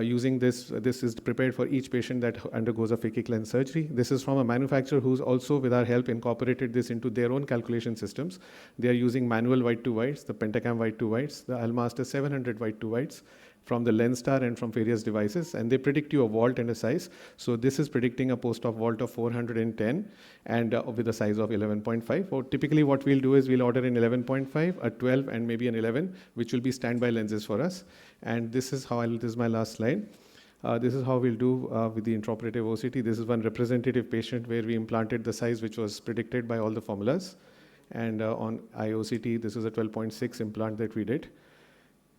using this is prepared for each patient that undergoes a phakic lens surgery. This is from a manufacturer who's also, with our help, incorporated this into their own calculation systems. They are using manual white to whites, the Pentacam white to whites, the Almaster 700 white to whites, from the LensStar and from various devices, and they predict you a vault and a size. So this is predicting a post-op vault of 410 and with a size of 11.5. Or typically what we'll do is we'll order an 11.5, a 12, and maybe an 11, which will be standby lenses for us. And this is how this is my last slide. This is how we'll do with the intraoperative OCT. This is one representative patient where we implanted the size which was predicted by all the formulas. And on IOCT, this is a 12.6 implant that we did.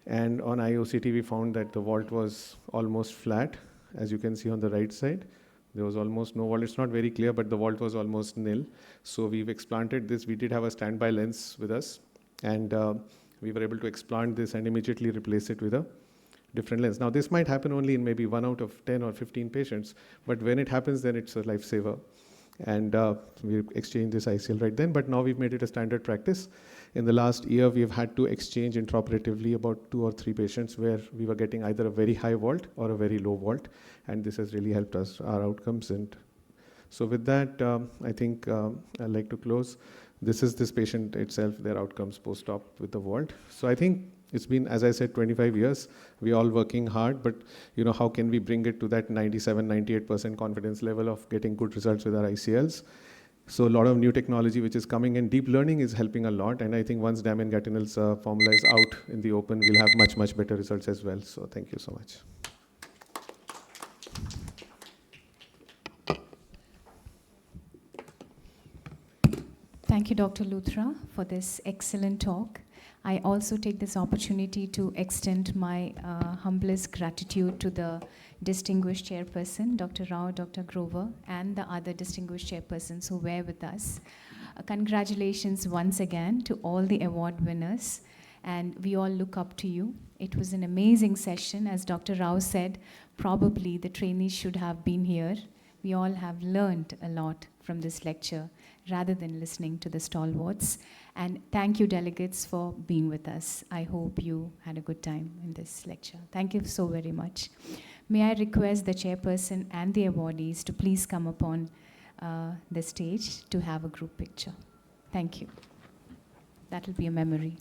And on IOCT, we found that the vault was almost flat, as you can see on the right side, There was almost no vault. It's not very clear, but the vault was almost nil. So we've explanted this. We did have a standby lens with us, and we were able to explant this and immediately replace it with a different lens. Now, this might happen only in maybe 1 out of 10 or 15 patients, but when it happens, then it's a lifesaver. And we exchanged this ICL right then, but now we've made it a standard practice. In the last year, we've had to exchange intraoperatively about 2 or 3 patients where we were getting either a very high vault or a very low vault, and this has really helped us, our outcomes. And so with that, I think I'd like to close. This is this patient itself, their outcomes post-op with the vault. So I think it's been, as I said, 25 years. We're all working hard, but how can we bring it to that 97, 98% confidence level of getting good results with our ICLs? So a lot of new technology which is coming in. Deep learning is helping a lot, and I think once Damien Gatinel's formula is out in the open, we'll have much, much better results as well. So thank you so much. Thank you, Dr. Luthra, for this excellent talk. I also take this opportunity to extend my humblest gratitude to the distinguished chairperson, Dr. Rao, Dr. Grover, and the other distinguished chairpersons who were with us. Congratulations once again to all the award winners, and we all look up to you. It was an amazing session. As Dr. Rao said, probably the trainees should have been here. We all have learned a lot from this lecture rather than listening to the stalwarts. And thank you, delegates, for being with us. I hope you had a good time in this lecture. Thank you so very much. May I request the chairperson and the awardees to please come upon the stage to have a group picture. Thank you. That will be a memory.